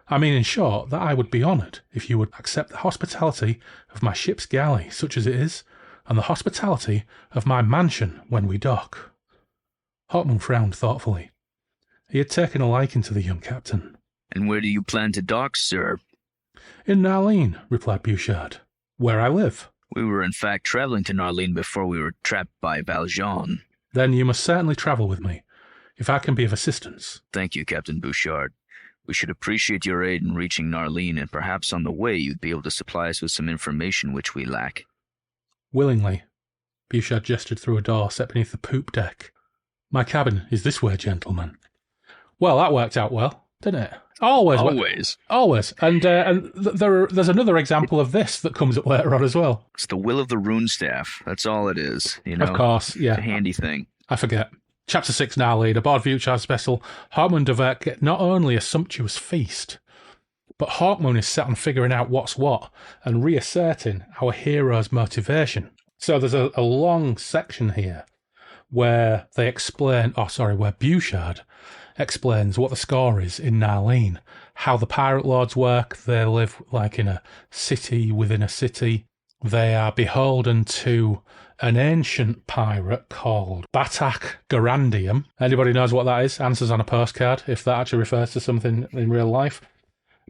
I mean, in short, that I would be honoured if you would accept the hospitality of my ship's galley, such as it is, and the hospitality of my mansion when we dock. Hawkmoon frowned thoughtfully. He had taken a liking to the young captain. And where do you plan to dock, sir? In Narline, replied Bouchard, where I live. We were in fact travelling to Narline before we were trapped by Valjean. Then you must certainly travel with me, if I can be of assistance. Thank you, Captain Bouchard. We should appreciate your aid in reaching Narline, and perhaps on the way you'd be able to supply us with some information which we lack. Willingly. Bouchard gestured through a door set beneath the poop deck. My cabin is this way, gentlemen. Well, that worked out well, didn't it? Always. And there's another example of this that comes up later on as well. It's the will of the Runestaff. That's all it is. You know, of course, yeah. It's a handy thing. I forget. Chapter 6 now lead. Aboard Bouchard's vessel, Hawkmoon and Derek get not only a sumptuous feast, but Hawkmoon is set on figuring out what's what and reasserting our hero's motivation. So there's a long section here where they explain, where Bouchard explains what the score is in Narline, how the pirate lords work. They live like in a city within a city. They are beholden to an ancient pirate called Batak Garandium. Anybody knows what that is? Answers on a postcard, if that actually refers to something in real life.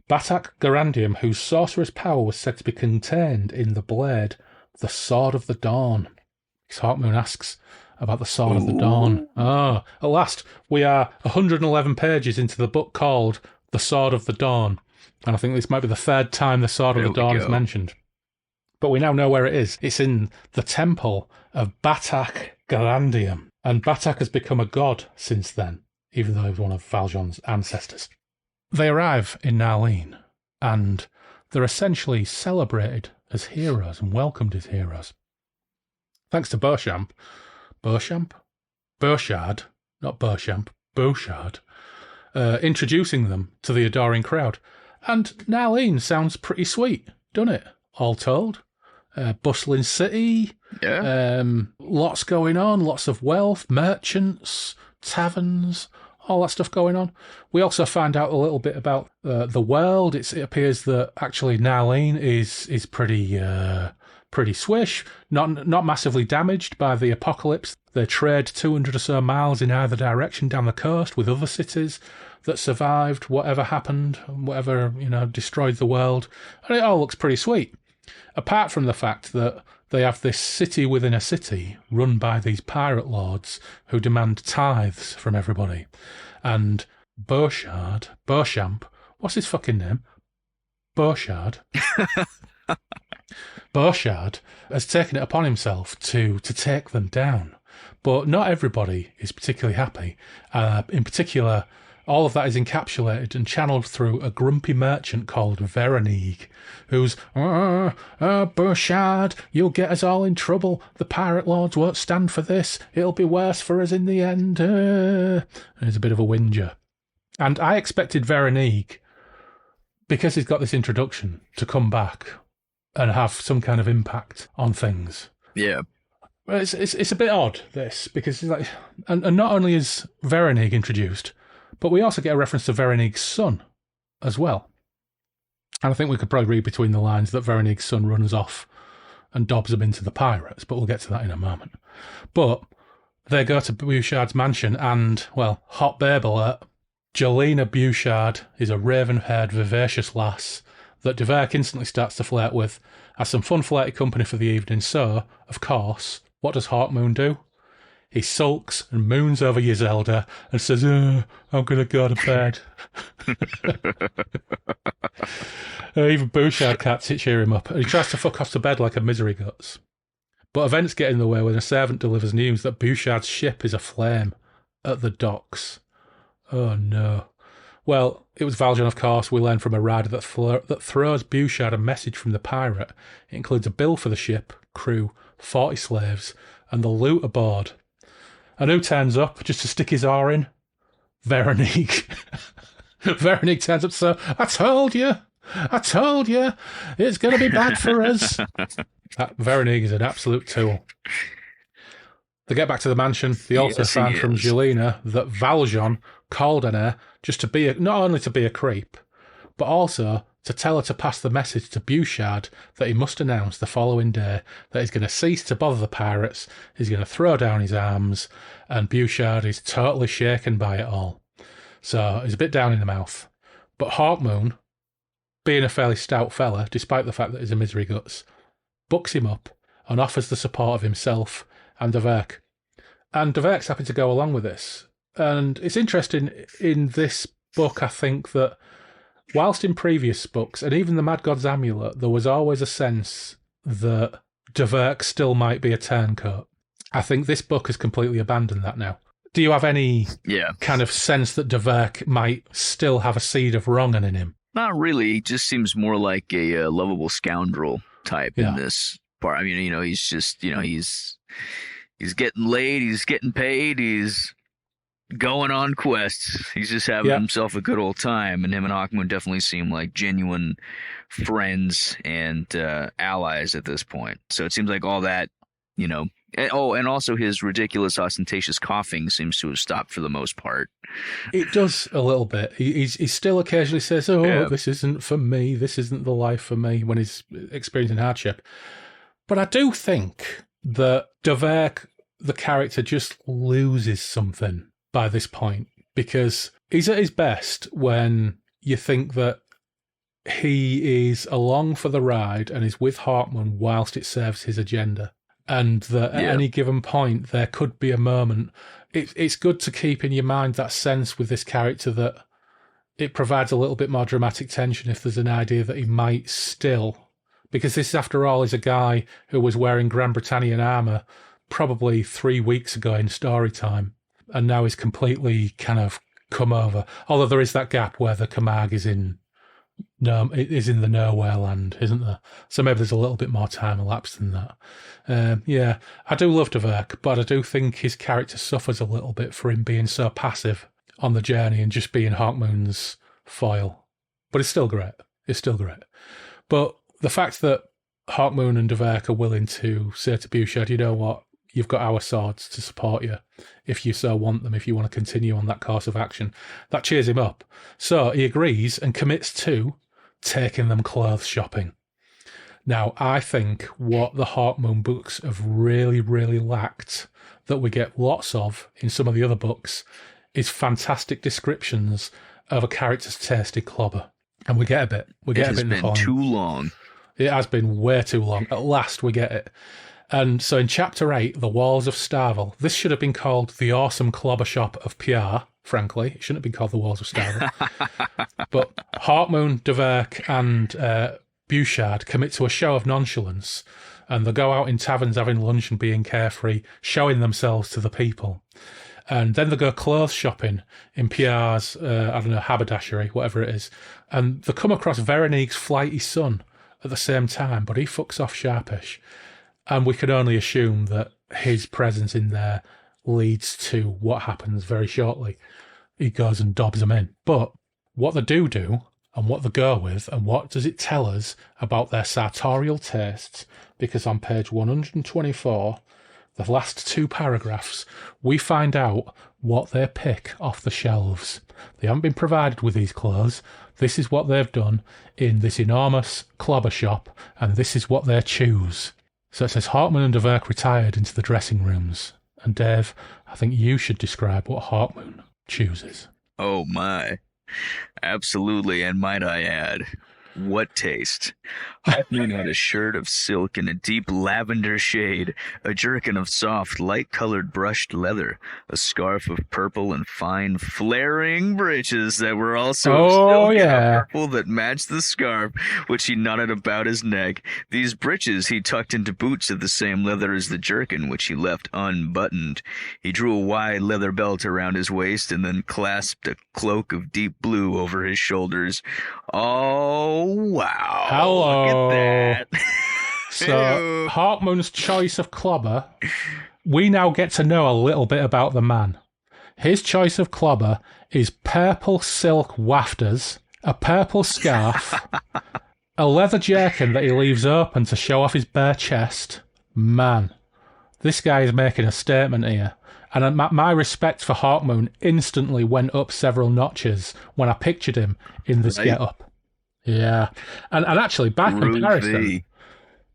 Batak Garandium, whose sorcerer's power was said to be contained in the blade, the Sword of the Dawn. Hawkmoon asks about the Sword of the Dawn. Ah, at last, we are 111 pages into the book called The Sword of the Dawn. And I think this might be the third time the Sword of the Dawn is mentioned. But we now know where it is. It's in the temple of Batak Garandium. And Batak has become a god since then, even though he was one of Valjean's ancestors. They arrive in Narleen, and they're essentially celebrated as heroes and welcomed as heroes. Thanks to Beauchamp, introducing them to the adoring crowd. And Narleen sounds pretty sweet, doesn't it? All told. Bustling city, lots going on, lots of wealth, merchants, taverns, all that stuff going on. We also find out a little bit about the world. It appears that actually Narleen is pretty swish, not massively damaged by the apocalypse. They trade 200 or so miles in either direction down the coast with other cities that survived whatever happened, whatever, destroyed the world. And it all looks pretty sweet. Apart from the fact that they have this city within a city run by these pirate lords who demand tithes from everybody. And Beauchamp, what's his fucking name? Beauchard has taken it upon himself to take them down. But not everybody is particularly happy. In particular, all of that is encapsulated and channeled through a grumpy merchant called Veronique, who's, Beauchard, you'll get us all in trouble. The pirate lords won't stand for this. It'll be worse for us in the end. And he's a bit of a whinger. And I expected Veronique, because he's got this introduction, to come back and have some kind of impact on things. Yeah. It's a bit odd, this, because it's like, and not only is Veronique introduced, but we also get a reference to Veronique's son as well. And I think we could probably read between the lines that Veronique's son runs off and dobs him into the pirates, but we'll get to that in a moment. But they go to Bouchard's mansion and, well, hot babe alert, Jolena Bouchard is a raven-haired, vivacious lass that Deverck instantly starts to flirt with, has some fun flirty company for the evening, so, of course, what does Hawkmoon do? He sulks and moons over Yzelda and says, I'm going to go to bed. Even Bouchard can't cheer him up, and he tries to fuck off to bed like a misery guts. But events get in the way when a servant delivers news that Bouchard's ship is aflame at the docks. Oh no. Well, it was Valjean, of course. We learn from a rider that throws Bouchard a message from the pirate. It includes a bill for the ship, crew, 40 slaves, and the loot aboard. And who turns up just to stick his oar in? Veronique. Veronique turns up, so I told you, it's going to be bad for us. Veronique is an absolute tool. They get back to the mansion. They also find from Jelena that Valjean called on her just to be not only to be a creep, but also to tell her to pass the message to Bouchard that he must announce the following day that he's going to cease to bother the pirates, he's going to throw down his arms, and Bouchard is totally shaken by it all. So he's a bit down in the mouth. But Hawkmoon, being a fairly stout fella, despite the fact that he's a misery guts, bucks him up and offers the support of himself and Deverck. And Deverck's happy to go along with this. And it's interesting in this book, I think, that whilst in previous books, and even the Mad God's Amulet, there was always a sense that Deverck still might be a turncoat. I think this book has completely abandoned that now. Do you have any kind of sense that Deverck might still have a seed of wronging in him? Not really. He just seems more like a lovable scoundrel type in this part. I mean, he's just, he's getting laid, he's getting paid, he's going on quests. He's just having himself a good old time, and him and Hawkmoon definitely seem like genuine friends and allies at this point. So it seems like all that, and also his ridiculous, ostentatious coughing seems to have stopped for the most part. It does a little bit. He still occasionally says, this isn't for me, this isn't the life for me, when he's experiencing hardship. But I do think that Dverk, the character, just loses something by this point, because he's at his best when you think that he is along for the ride and is with Hawkmoon whilst it serves his agenda. And that at any given point, there could be a moment. It's good to keep in your mind that sense with this character that it provides a little bit more dramatic tension if there's an idea that he might still... Because this, after all, is a guy who was wearing Grand Britannian armour probably 3 weeks ago in story time, and now is completely kind of come over. Although there is that gap where the Camargue is in the nowhere land, isn't there? So maybe there's a little bit more time elapsed than that. I do love Dverk, but I do think his character suffers a little bit for him being so passive on the journey and just being Hawkmoon's foil. But it's still great. But the fact that Hawkmoon and Dverk are willing to say to Bouchard, you know what, you've got our swords to support you if you so want them, if you want to continue on that course of action, that cheers him up. So he agrees and commits to taking them clothes shopping. Now, I think what the Hawkmoon books have really, really lacked, that we get lots of in some of the other books, is fantastic descriptions of a character's tasty clobber. And we get a bit. It has been too long. It has been way too long. At last we get it. And so in Chapter 8, The Walls of Starvel, this should have been called The Awesome Clobber Shop of PR, frankly. It shouldn't have been called The Walls of Starvel. But Hawkmoon, Dverk and Bouchard commit to a show of nonchalance, and they go out in taverns having lunch and being carefree, showing themselves to the people. And then they go clothes shopping in Pierre's, haberdashery, whatever it is. And they come across Veronique's flighty son at the same time, but he fucks off sharpish. And we can only assume that his presence in there leads to what happens very shortly. He goes and dobs them in. But what they do, and what they go with, and what does it tell us about their sartorial tastes? Because on page 124, the last 2 paragraphs, we find out what they pick off the shelves. They haven't been provided with these clothes. This is what they've done in this enormous clobber shop, and this is what they choose. So it says Hawkmoon and Dverk retired into the dressing rooms. And Dave, I think you should describe what Hawkmoon chooses. Oh my. Absolutely, and might I add, what taste. Hawkmoon had a shirt of silk in a deep lavender shade, a jerkin of soft, light-colored brushed leather, a scarf of purple, and fine, flaring breeches that were also of silk and purple that matched the scarf, which he knotted about his neck. These breeches he tucked into boots of the same leather as the jerkin, which he left unbuttoned. He drew a wide leather belt around his waist and then clasped a cloak of deep blue over his shoulders. Oh, wow. Hello. Look at that. So, Hawkmoon's choice of clobber, we now get to know a little bit about the man. His choice of clobber is purple silk wafters, a purple scarf, a leather jerkin that he leaves open to show off his bare chest. Man, this guy is making a statement here. And my respect for Hawkmoon instantly went up several notches when I pictured him in this get-up. Yeah. And actually, by comparison,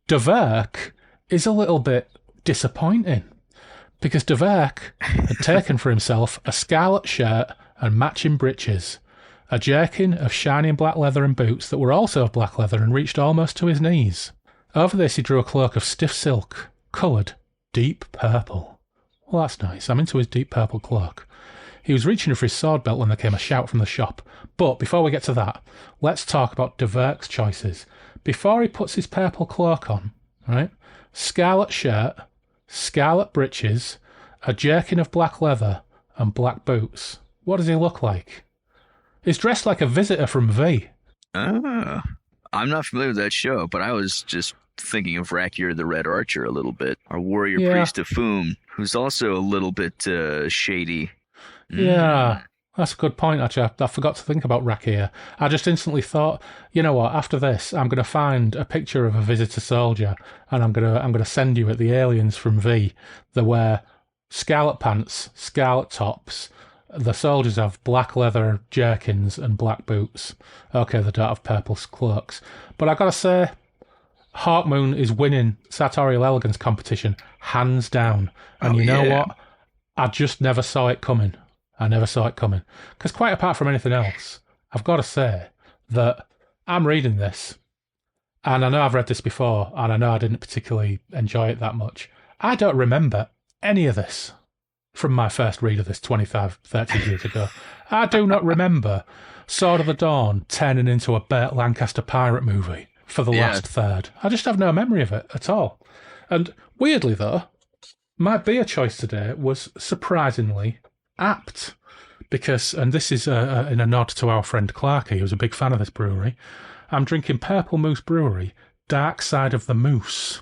Dverk is a little bit disappointing, because Dverk had taken for himself a scarlet shirt and matching breeches, a jerkin of shining black leather and boots that were also of black leather and reached almost to his knees. Over this he drew a cloak of stiff silk, coloured deep purple. Well, that's nice. I'm into his deep purple cloak. He was reaching for his sword belt when there came a shout from the shop. But before we get to that, let's talk about Dverk's choices. Before he puts his purple cloak on, right? Scarlet shirt, scarlet breeches, a jerkin of black leather, and black boots. What does he look like? He's dressed like a visitor from V. I'm not familiar with that show, but I was just thinking of Rakier the Red Archer a little bit. Our warrior priest of Foom, who's also a little bit shady. Yeah, that's a good point, actually. I forgot to think about Rakier. I just instantly thought, you know what, after this, I'm going to find a picture of a visitor soldier, and I'm going to send you at the aliens from V. They wear scarlet pants, scarlet tops. The soldiers have black leather jerkins and black boots. Okay, they don't have purple cloaks. But I got to say, Hawkmoon is winning sartorial elegance competition, hands down. And you know what? I just never saw it coming. I never saw it coming. Because quite apart from anything else, I've got to say that I'm reading this, and I know I've read this before, and I know I didn't particularly enjoy it that much. I don't remember any of this from my first read of this 25, 30 years ago. I do not remember Sword of the Dawn turning into a Burt Lancaster pirate movie for the last third. I just have no memory of it at all. And weirdly, though, my beer choice today was surprisingly apt because, and this is in a nod to our friend Clarky, who's a big fan of this brewery, I'm drinking Purple Moose Brewery, Dark Side of the Moose.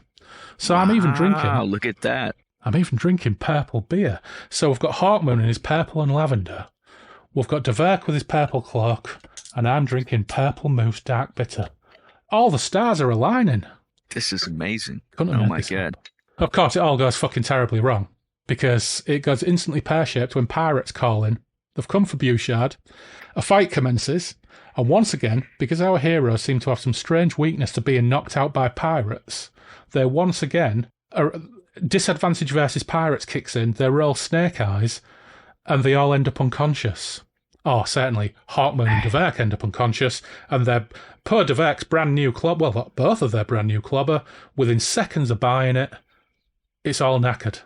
So I'm even drinking... Wow, look at that. I'm even drinking purple beer. So we've got Hawkmoon in his purple and lavender. We've got De Werk with his purple cloak, and I'm drinking Purple Moose Dark Bitter. All the stars are aligning. This is amazing. Oh my God. Of course, it all goes fucking terribly wrong, because it goes instantly pear-shaped when pirates call in. They've come for Bouchard. A fight commences, and once again, because our heroes seem to have some strange weakness to being knocked out by pirates, they're once again... Disadvantage versus pirates kicks in, they roll snake eyes, and they all end up unconscious. Oh, certainly, Hawkmoon and De Werk end up unconscious, and their poor De Werk's brand new clobber, well, both of their brand new clobber, within seconds of buying it, it's all knackered.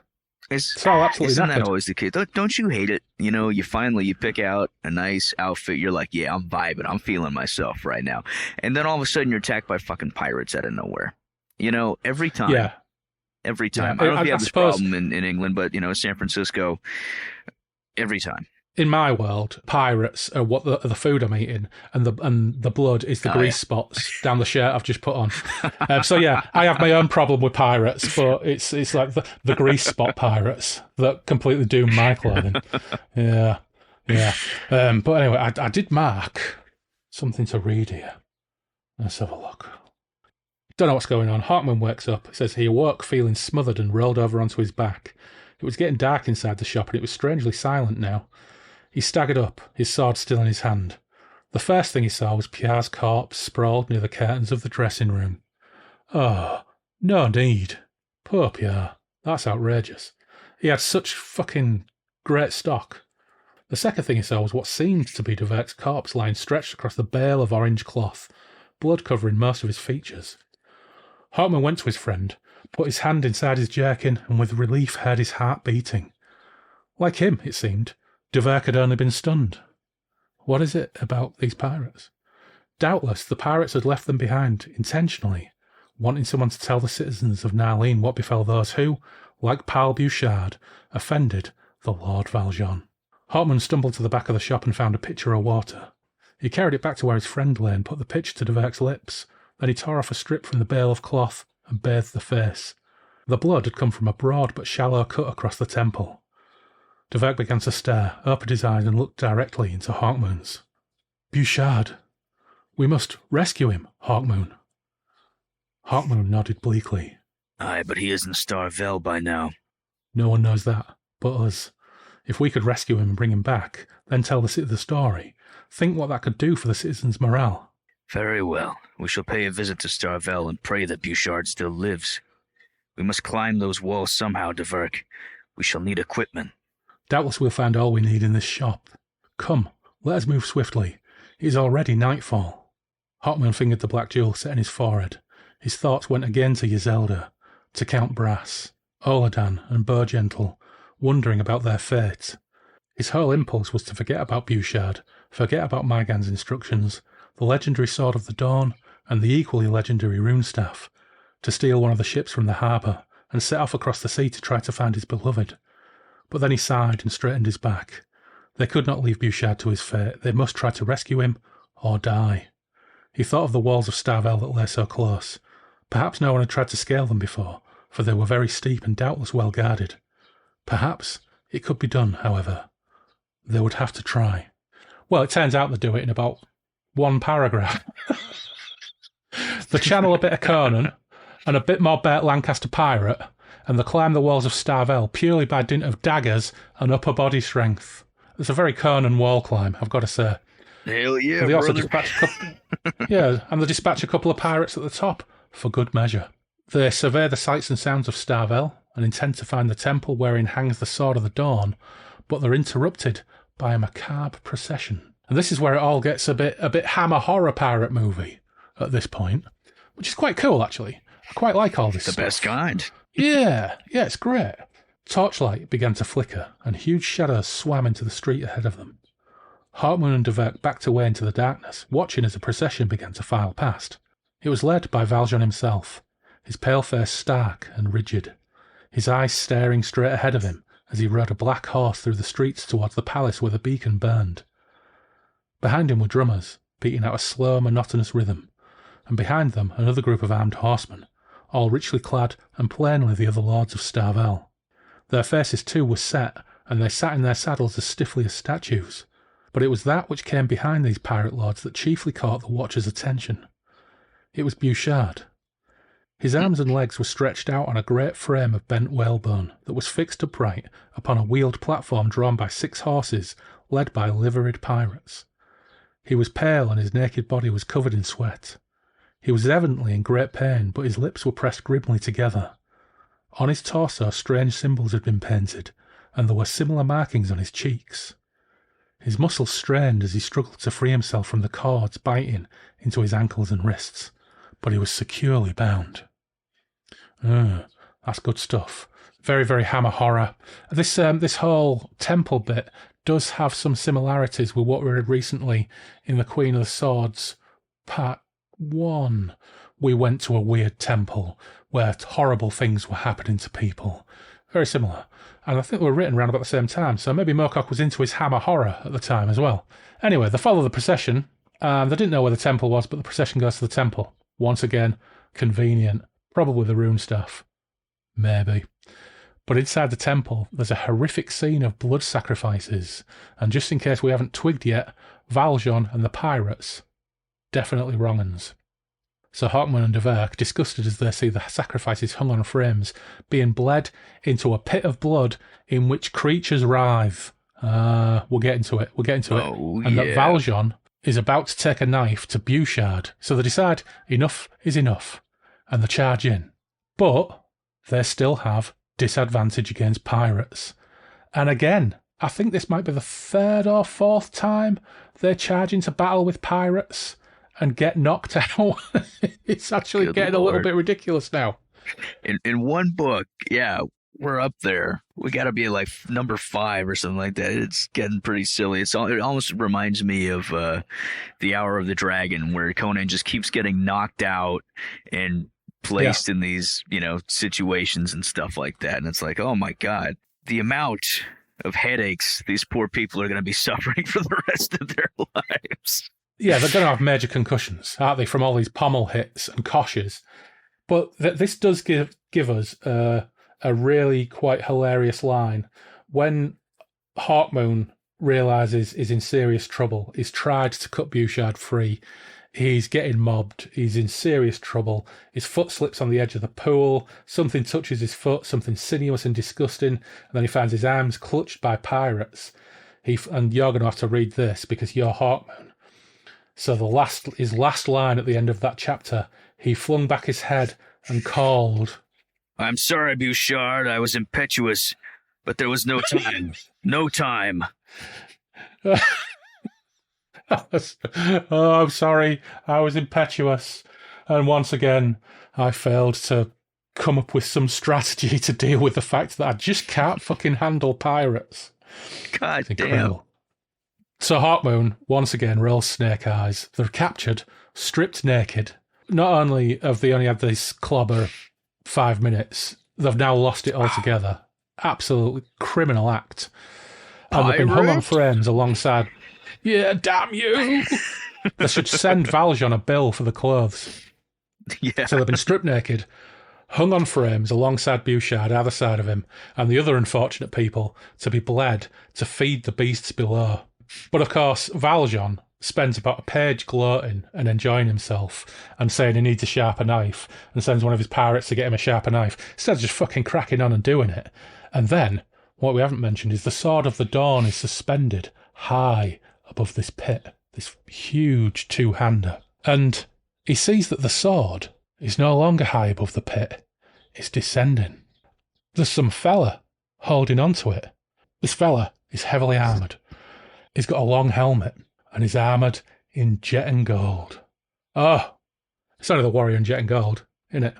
It's all absolutely isn't knackered. That always the case? Don't you hate it? You know, you pick out a nice outfit, you're like, yeah, I'm vibing, I'm feeling myself right now. And then all of a sudden you're attacked by fucking pirates out of nowhere. You know, every time. Yeah. Every time. I don't know if you have this problem in England, but, you know, San Francisco, every time. In my world, pirates are what the food I'm eating, and the blood is the grease spots down the shirt I've just put on. So, yeah, I have my own problem with pirates, but it's like the grease spot pirates that completely doom my clothing. Yeah. But anyway, I did mark something to read here. Let's have a look. Don't know what's going on. Hawkmoon wakes up. It says he awoke feeling smothered and rolled over onto his back. It was getting dark inside the shop, and it was strangely silent now. He staggered up, his sword still in his hand. The first thing he saw was Pierre's corpse sprawled near the curtains of the dressing room. Oh, no need. Poor Pierre. That's outrageous. He had such fucking great stock. The second thing he saw was what seemed to be De Werk's corpse lying stretched across the bale of orange cloth, blood covering most of his features. Hawkmoon went to his friend, put his hand inside his jerkin, and with relief heard his heart beating. Like him, it seemed, De Werk had only been stunned. What is it about these pirates? Doubtless the pirates had left them behind, intentionally, wanting someone to tell the citizens of Narleen what befell those who, like Paul Bouchard, offended the Lord Valjean. Hawkmoon stumbled to the back of the shop and found a pitcher of water. He carried it back to where his friend lay and put the pitcher to De Werk's lips. Then he tore off a strip from the bale of cloth and bathed the face. The blood had come from a broad but shallow cut across the temple. De Werk began to stare, opened his eyes and looked directly into Hawkmoon's. Bouchard. We must rescue him, Hawkmoon. Hawkmoon nodded bleakly. Aye, but he is in Starvell by now. No one knows that, but us. If we could rescue him and bring him back, then tell the city the story, think what that could do for the citizens' morale. Very well. We shall pay a visit to Starvell and pray that Bouchard still lives. We must climb those walls somehow, De Werk. We shall need equipment. Doubtless we'll find all we need in this shop. Come, let us move swiftly. It is already nightfall. Hawkmoon fingered the black jewel set in his forehead. His thoughts went again to Yzelda, to Count Brass, Oladan and Beaugentle, wondering about their fate. His whole impulse was to forget about Bouchard, forget about Mygan's instructions, the legendary Sword of the Dawn, and the equally legendary Runestaff, to steal one of the ships from the harbour and set off across the sea to try to find his beloved. But then he sighed and straightened his back. They could not leave Bouchard to his fate. They must try to rescue him or die. He thought of the walls of Starvell that lay so close. Perhaps no one had tried to scale them before, for they were very steep and doubtless well guarded. Perhaps it could be done, however. They would have to try. Well, it turns out they do it in about one paragraph. They channel a bit of Conan and a bit more Burt Lancaster pirate, and they climb the walls of Starvell purely by dint of daggers and upper body strength. It's a very Conan wall climb, I've got to say. Hell yeah, and they also brother. dispatch a couple, and they dispatch a couple of pirates at the top, for good measure. They survey the sights and sounds of Starvel and intend to find the temple wherein hangs the Sword of the Dawn, but they're interrupted by a macabre procession. And this is where it all gets a bit Hammer horror pirate movie at this point, which is quite cool, actually. I quite like all this stuff. The best kind. Yeah, it's great. Torchlight began to flicker, and huge shadows swam into the street ahead of them. Hawkmoon and Deverk backed away into the darkness, watching as the procession began to file past. It was led by Valjean himself, his pale face stark and rigid, his eyes staring straight ahead of him as he rode a black horse through the streets towards the palace where the beacon burned. Behind him were drummers, beating out a slow, monotonous rhythm, and behind them another group of armed horsemen, all richly clad and plainly the other lords of Starvel. Their faces too were set, and they sat in their saddles as stiffly as statues, but it was that which came behind these pirate lords that chiefly caught the watcher's attention. It was Bouchard. His arms and legs were stretched out on a great frame of bent whalebone that was fixed upright upon a wheeled platform drawn by 6 horses, led by liveried pirates. He was pale, and his naked body was covered in sweat. He was evidently in great pain, but his lips were pressed grimly together. On his torso strange symbols had been painted, and there were similar markings on his cheeks. His muscles strained as he struggled to free himself from the cords biting into his ankles and wrists, but he was securely bound. That's good stuff. Very, very Hammer horror. This whole temple bit does have some similarities with what we read recently in the Queen of the Swords Part 1. We went to a weird temple where horrible things were happening to people. Very similar. And I think they were written around about the same time, so maybe Moorcock was into his Hammer horror at the time as well. Anyway, they follow the procession, and they didn't know where the temple was, but the procession goes to the temple. Once again, convenient. Probably the Runestaff. Maybe. But inside the temple, there's a horrific scene of blood sacrifices, and just in case we haven't twigged yet, Valjean and the pirates, definitely wrong uns. So Hawkmoon and Deverk, disgusted as they see the sacrifices hung on frames, being bled into a pit of blood in which creatures writhe. We'll get into it. And that Valjean is about to take a knife to Bouchard. So they decide enough is enough, and they charge in. But they still have disadvantage against pirates. And again, I think this might be the 3rd or 4th time they charge into battle with pirates and get knocked out. It's actually Good getting Lord. A little bit ridiculous now. In one book, yeah, we're up there. We got to be like number 5 or something like that. It's getting pretty silly. It almost reminds me of The Hour of the Dragon, where Conan just keeps getting knocked out and placed in these, situations and stuff like that. And it's like, oh my God, the amount of headaches these poor people are going to be suffering for the rest of their lives. Yeah, they're going to have major concussions, aren't they, from all these pommel hits and koshes. But this does give us a really quite hilarious line. When Hawkmoon realises he's in serious trouble, he's tried to cut Bouchard free, he's getting mobbed, he's in serious trouble, his foot slips on the edge of the pool, something touches his foot, something sinuous and disgusting, and then he finds his arms clutched by pirates. And you're going to have to read this because you're Hawkmoon. So his last line at the end of that chapter, he flung back his head and called, "I'm sorry, Bouchard, I was impetuous, but there was no time. No time." Oh, I'm sorry, I was impetuous. And once again, I failed to come up with some strategy to deal with the fact that I just can't fucking handle pirates. God damn. So Hawkmoon, once again, rolls snake eyes. They're captured, stripped naked. Not only have they only had this clobber 5 minutes, they've now lost it altogether. Absolutely criminal act. And they've been hung on frames alongside... Yeah, damn you! They should send Valjean a bill for the clothes. Yeah. So they've been stripped naked, hung on frames alongside Bouchard, either side of him, and the other unfortunate people to be bled to feed the beasts below. But of course, Valjean spends about a page gloating and enjoying himself and saying he needs a sharper knife and sends one of his pirates to get him a sharper knife instead of just fucking cracking on and doing it. And then, what we haven't mentioned is the Sword of the Dawn is suspended high above this pit, this huge two-hander. And he sees that the sword is no longer high above the pit. It's descending. There's some fella holding onto it. This fella is heavily armoured. He's got a long helmet and he's armoured in jet and gold. Oh, it's only the warrior in jet and gold, isn't it?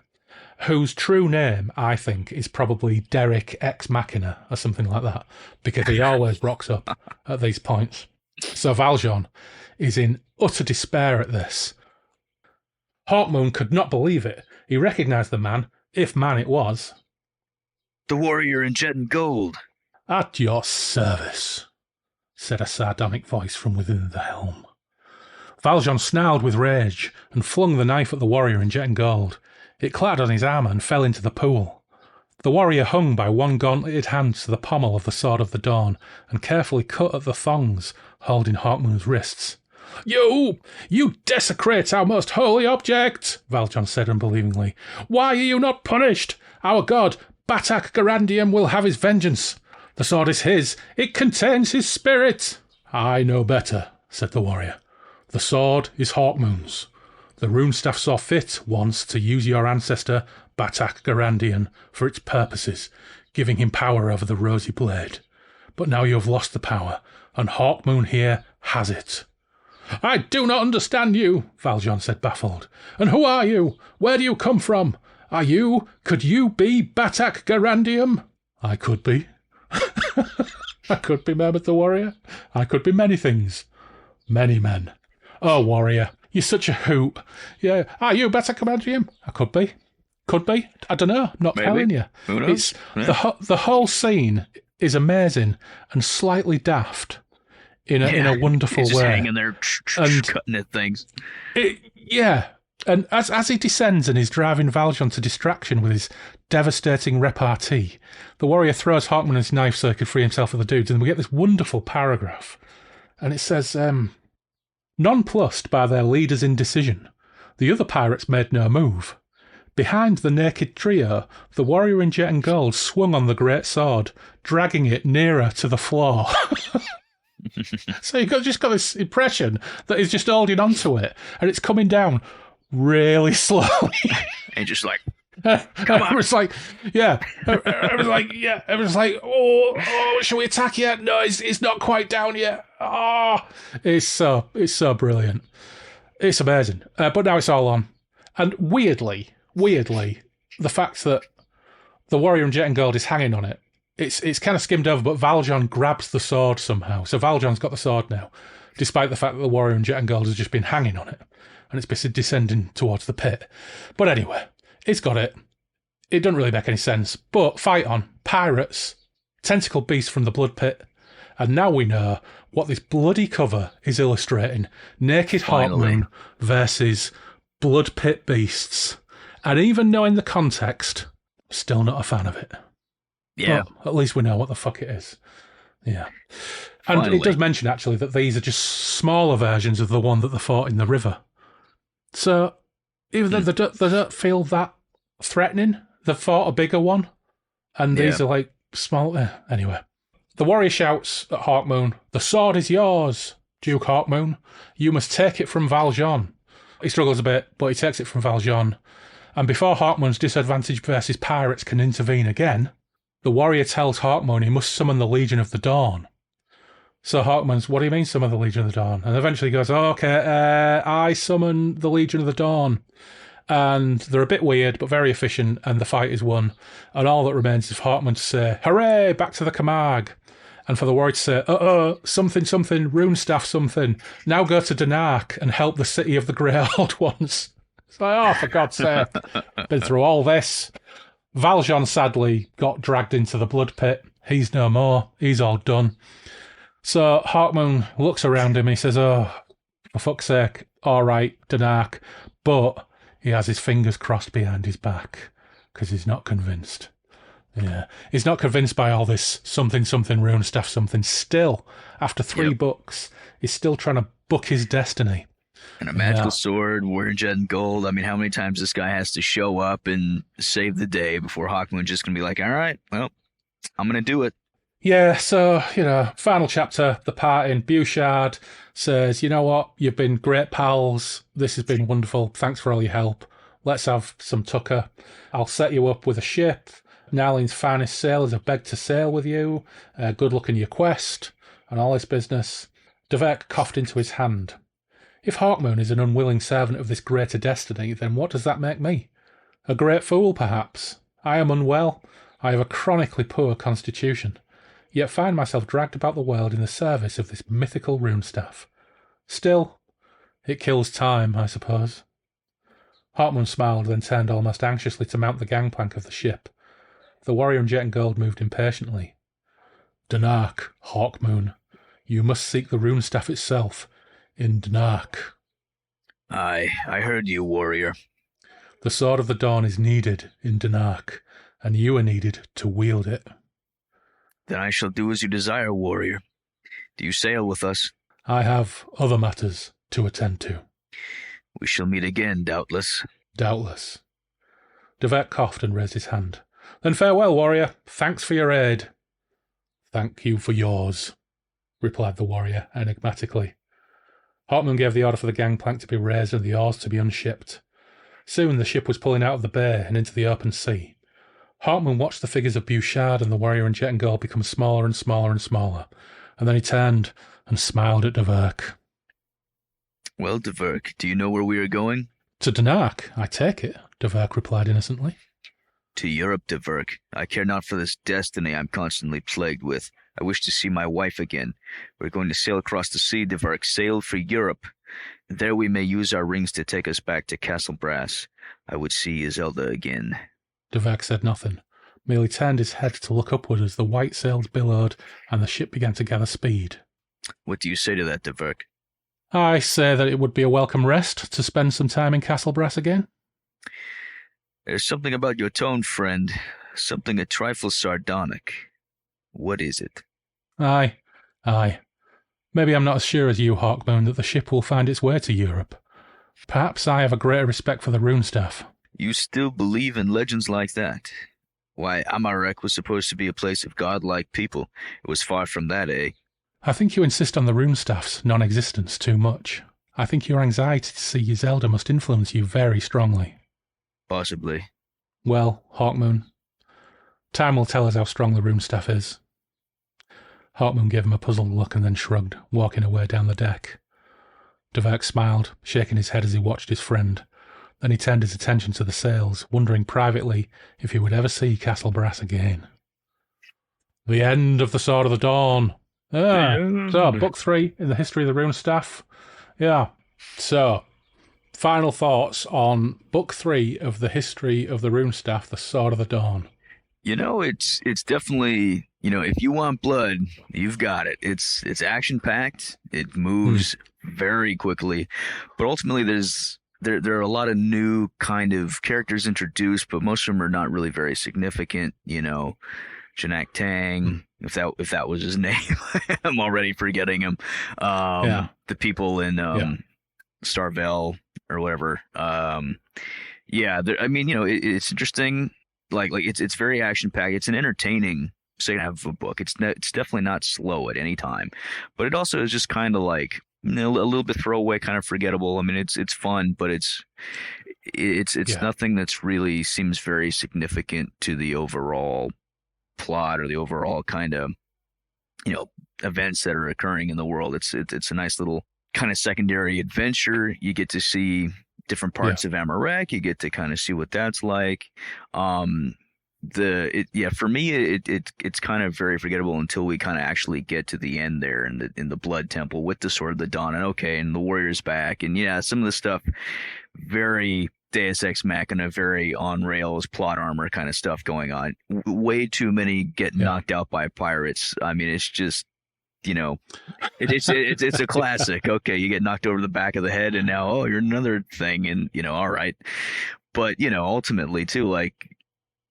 Whose true name, I think, is probably Derek Ex Machina or something like that, because he always rocks up at these points. So Valjean is in utter despair at this. Hawkmoon could not believe it. He recognised the man, if man it was. The warrior in jet and gold. At your service, said a sardonic voice from within the helm. Valjean snarled with rage and flung the knife at the warrior in jet and gold. It clattered on his armour and fell into the pool. The warrior hung by one gauntleted hand to the pommel of the Sword of the Dawn and carefully cut at the thongs holding Hawkmoon's wrists. You desecrate our most holy object, Valjean said unbelievingly. Why are you not punished? Our god, Batak Garandium, will have his vengeance. The sword is his. It contains his spirit. I know better, said the warrior. The sword is Hawkmoon's. The Runestaff saw fit once to use your ancestor, Batak Garandian, for its purposes, giving him power over the rosy blade. But now you have lost the power, and Hawkmoon here has it. I do not understand you, Valjean said, baffled. And who are you? Where do you come from? Could you be Batak Garandium? I could be. I could be, murmured the warrior. I could be many things. Many men. Oh, warrior, you're such a hoot. Yeah, are you Batak Garandium? I could be. Could be. I don't know. I'm not telling you. Who knows? The whole scene is amazing and slightly daft in a wonderful he's just way. hanging there and cutting at things. And as he descends and he's driving Valjean to distraction with his devastating repartee, the warrior throws Hawkmoon his knife so he could free himself of the dudes, and we get this wonderful paragraph. And it says, nonplussed by their leader's indecision, the other pirates made no move. Behind the naked trio, the warrior in jet and gold swung on the great sword, dragging it nearer to the floor. So you've just got this impression that he's just holding onto it, and it's coming down really slowly. And just like, come on. It's like, yeah. Everyone's like, oh, shall we attack yet? No, it's not quite down yet. Oh, it's so brilliant. It's amazing. But now it's all on. And weirdly, the fact that the warrior in jet and gold is hanging on it, it's kind of skimmed over, but Valjean grabs the sword somehow. So Valjean's got the sword now, despite the fact that the warrior in jet and gold has just been hanging on it, and it's been descending towards the pit. But anyway, it's got it. It doesn't really make any sense. But fight on. Pirates, tentacle beast from the blood pit, and now we know what this bloody cover is illustrating. Naked Hawkmoon versus blood pit beasts. And even knowing the context, still not a fan of it. Yeah. But at least we know what the fuck it is. Yeah. And Finally. It does mention, actually, that these are just smaller versions of the one that they fought in the river. So, even though they don't feel that threatening, they fought a bigger one, and these are like small. Anyway. The warrior shouts at Hawkmoon, "The sword is yours, Duke Hawkmoon. You must take it from Valjean." He struggles a bit, but he takes it from Valjean. And before Hawkmoon's disadvantage versus pirates can intervene again, the warrior tells Hawkmoon he must summon the Legion of the Dawn. So Hawkmoon's, what do you mean summon the Legion of the Dawn? And eventually goes, okay, I summon the Legion of the Dawn. And they're a bit weird, but very efficient, and the fight is won. And all that remains is for Hawkmoon to say, hooray, back to the Camargue. And for the warrior to say, something, Runestaff something. Now go to Denark and help the city of the Grey Old Ones. It's like, for God's sake, been through all this. Valjean sadly got dragged into the blood pit. He's no more. He's all done. So Hawkmoon looks around him and he says, for fuck's sake, all right, Denark. But he has his fingers crossed behind his back because he's not convinced. Yeah, he's not convinced by all this something, Runestaff something. Still, after 3 books, he's still trying to book his destiny. And a magical sword, wearing jet and gold. I mean, how many times this guy has to show up and save the day before Hawkmoon just going to be like, all right, well, I'm going to do it. Yeah, so, final chapter, the parting. Bouchard says, you know what, you've been great pals. This has been wonderful. Thanks for all your help. Let's have some tucker. I'll set you up with a ship. Narlene's finest sailors have begged to sail with you. Good luck in your quest, and all this business. Dverk coughed into his hand. If Hawkmoon is an unwilling servant of this greater destiny, then what does that make me? A great fool, perhaps. I am unwell. I have a chronically poor constitution, yet find myself dragged about the world in the service of this mythical Runestaff. Still, it kills time, I suppose. Hawkmoon smiled, then turned almost anxiously to mount the gangplank of the ship. The warrior in jet and gold moved impatiently. Dunark, Hawkmoon, you must seek the Runestaff itself, in Dunark. I heard you, warrior. The Sword of the Dawn is needed in Dunark, and you are needed to wield it. Then I shall do as you desire, warrior. Do you sail with us? I have other matters to attend to. We shall meet again, doubtless. Doubtless. Dverk coughed and raised his hand. Then farewell, warrior. Thanks for your aid. Thank you for yours, replied the warrior enigmatically. Hawkmoon gave the order for the gangplank to be raised and the oars to be unshipped. Soon the ship was pulling out of the bay and into the open sea. Hawkmoon watched the figures of Bouchard and the warrior in jet and gold become smaller and smaller and smaller, and then he turned and smiled at Dverk. Well, Dverk, do you know where we are going? To Dunark, I take it, Dverk replied innocently. To Europe, Dverk. I care not for this destiny I'm constantly plagued with. I wish to see my wife again. We're going to sail across the sea, Dverk, sail for Europe. There we may use our rings to take us back to Castle Brass. I would see Iselda again. Dverk said nothing, merely turned his head to look upward as the white sails billowed and the ship began to gather speed. What do you say to that, Dverk? I say that it would be a welcome rest to spend some time in Castle Brass again. There's something about your tone, friend. Something a trifle sardonic. What is it? Aye. Maybe I'm not as sure as you, Hawkmoon, that the ship will find its way to Europe. Perhaps I have a greater respect for the Runestaff. You still believe in legends like that? Why, Amarek was supposed to be a place of godlike people. It was far from that, eh? I think you insist on the Runestaff's non-existence too much. I think your anxiety to see Iselda must influence you very strongly. Possibly. Well, Hawkmoon, time will tell us how strong the Runestaff is. Hawkmoon gave him a puzzled look and then shrugged, walking away down the deck. Dverk smiled, shaking his head as he watched his friend. Then he turned his attention to the sails, wondering privately if he would ever see Castle Brass again. The end of the Sword of the Dawn. So, book 3 in the history of the Runestaff. Yeah. So, final thoughts on book 3 of the history of the Runestaff, the Sword of the Dawn. You know, it's definitely, if you want blood, you've got it. It's action-packed. It moves very quickly. But ultimately, there are a lot of new kind of characters introduced, but most of them are not really very significant. Janak Tang, if that was his name, I'm already forgetting him. The people in Starvell or whatever. It's interesting. Like it's very action packed. It's an entertaining second half of a book. It's definitely not slow at any time, but it also is just kind of like a little bit throwaway, kind of forgettable. I mean, it's fun, but it's nothing that's really seems very significant to the overall plot or the overall kind of events that are occurring in the world. It's a nice little kind of secondary adventure. You get to see different parts of Amarek. You get to kind of see what that's like. For me, it's kind of very forgettable until we kind of actually get to the end there in the Blood Temple with the Sword of the Dawn, and the warrior's back, and some of the stuff very Deus Ex Machina, very on rails plot armor kind of stuff going on. Way too many get knocked out by pirates. I mean, it's just it's a classic. Okay, you get knocked over the back of the head, and now you're another thing, and all right. But ultimately too, like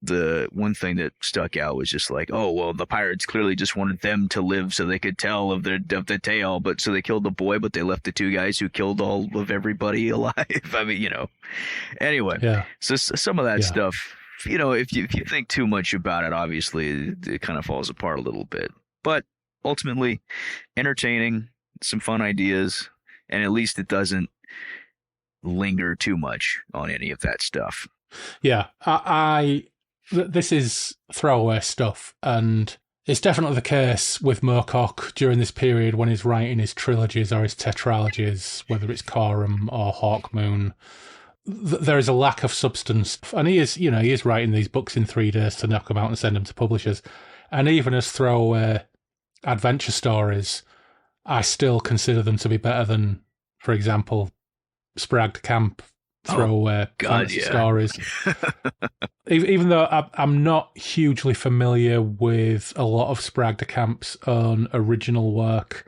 the one thing that stuck out was just like, oh well, the pirates clearly just wanted them to live so they could tell of the tale, but so they killed the boy, but they left the two guys who killed all of everybody alive. I mean, anyway. So some of that stuff, if you think too much about it, obviously it kind of falls apart a little bit, but ultimately entertaining, some fun ideas, and at least it doesn't linger too much on any of that stuff. Yeah, this is throwaway stuff, and it's definitely the case with Moorcock during this period when he's writing his trilogies or his tetralogies, whether it's Coram or Hawkmoon. There is a lack of substance, and he is writing these books in 3 days to knock them out and send them to publishers. And even as throwaway adventure stories, I still consider them to be better than, for example, Spragged Camp throwaway fantasy stories. Even though I'm not hugely familiar with a lot of Spragged Camp's own original work,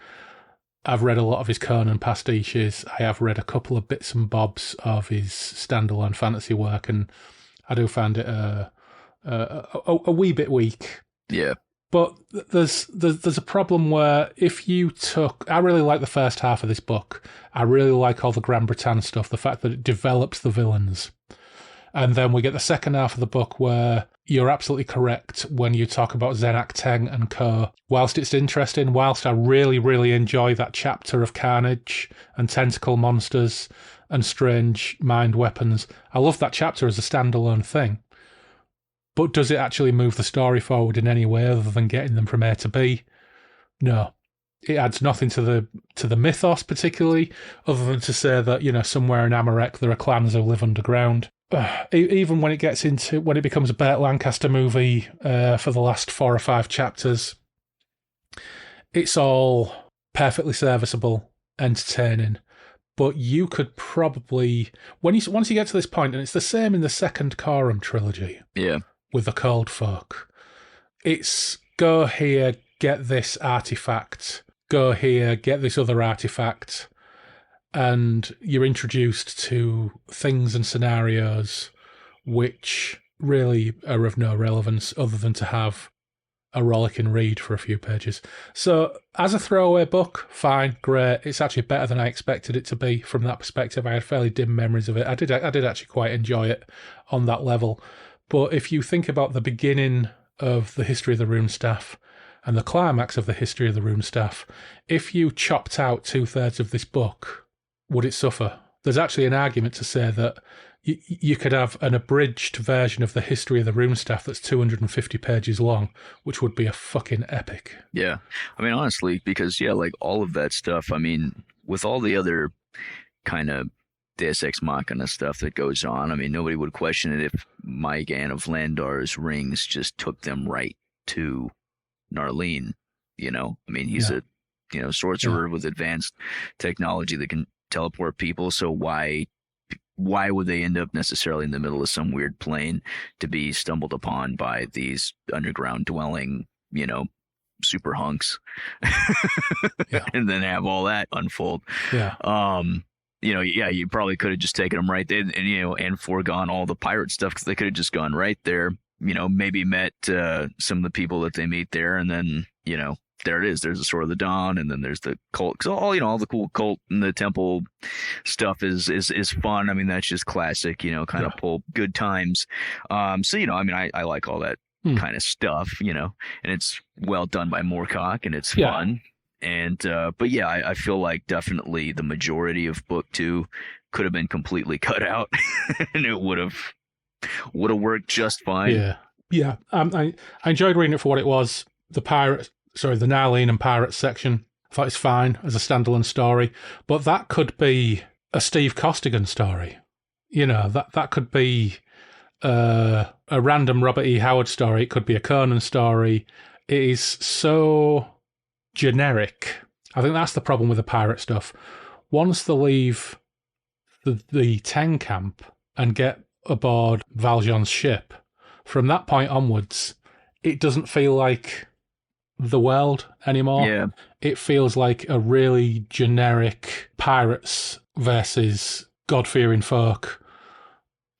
I've read a lot of his Conan pastiches. I have read a couple of bits and bobs of his standalone fantasy work, and I do find it a wee bit weak. Yeah. But there's a problem where I really like the first half of this book. I really like all the Grand Bretagne stuff, the fact that it develops the villains. And then we get the second half of the book where you're absolutely correct when you talk about Zenak Teng and co. Whilst it's interesting, whilst I really, really enjoy that chapter of carnage and tentacle monsters and strange mind weapons, I love that chapter as a standalone thing. But does it actually move the story forward in any way other than getting them from A to B? No. It adds nothing to the mythos particularly, other than to say that, somewhere in Amarek there are clans who live underground. Even when it becomes a Burt Lancaster movie for the last 4 or 5 chapters, it's all perfectly serviceable, entertaining. But you could probably, once you get to this point, and it's the same in the second Coram trilogy, with the Cold Folk, it's go here, get this artifact, go here, get this other artifact. And you're introduced to things and scenarios which really are of no relevance other than to have a rollicking read for a few pages. So as a throwaway book, fine, great. It's actually better than I expected it to be from that perspective. I had fairly dim memories of it. I did actually quite enjoy it on that level. But if you think about the beginning of the history of the Runestaff and the climax of the history of the Runestaff, if you chopped out 2/3 of this book, would it suffer? There's actually an argument to say that you could have an abridged version of the history of the Runestaff that's 250 pages long, which would be a fucking epic. Yeah. I mean, honestly, because, like all of that stuff, I mean, with all the other kind of Deus Ex Machina stuff that goes on, I mean, nobody would question it if Maigan of Landar's rings just took them right to Narlene, I mean, he's a, sorcerer with advanced technology that can teleport people, so why would they end up necessarily in the middle of some weird plane to be stumbled upon by these underground dwelling, super hunks, and then have all that unfold? You probably could have just taken them right there, and foregone all the pirate stuff, because they could have just gone right there, maybe met some of the people that they meet there, and then there it is. There's the Sword of the Dawn, and then there's the cult. Because all the cool cult and the temple stuff is fun. I mean, that's just classic, kind of pull good times. I mean, I like all that kind of stuff, and it's well done by Moorcock, and it's fun. And but I feel like definitely the majority of book 2 could have been completely cut out, and it would have worked just fine. I enjoyed reading it for what it was. The Narlene and Pirates section, I thought it's fine as a standalone story, but that could be a Steve Costigan story. That could be a random Robert E. Howard story. It could be a Conan story. It is so generic. I think that's the problem with the pirate stuff. Once they leave the Teng camp and get aboard Valjean's ship, from that point onwards, it doesn't feel like the world anymore. Yeah. It feels like a really generic pirates versus God-fearing folk.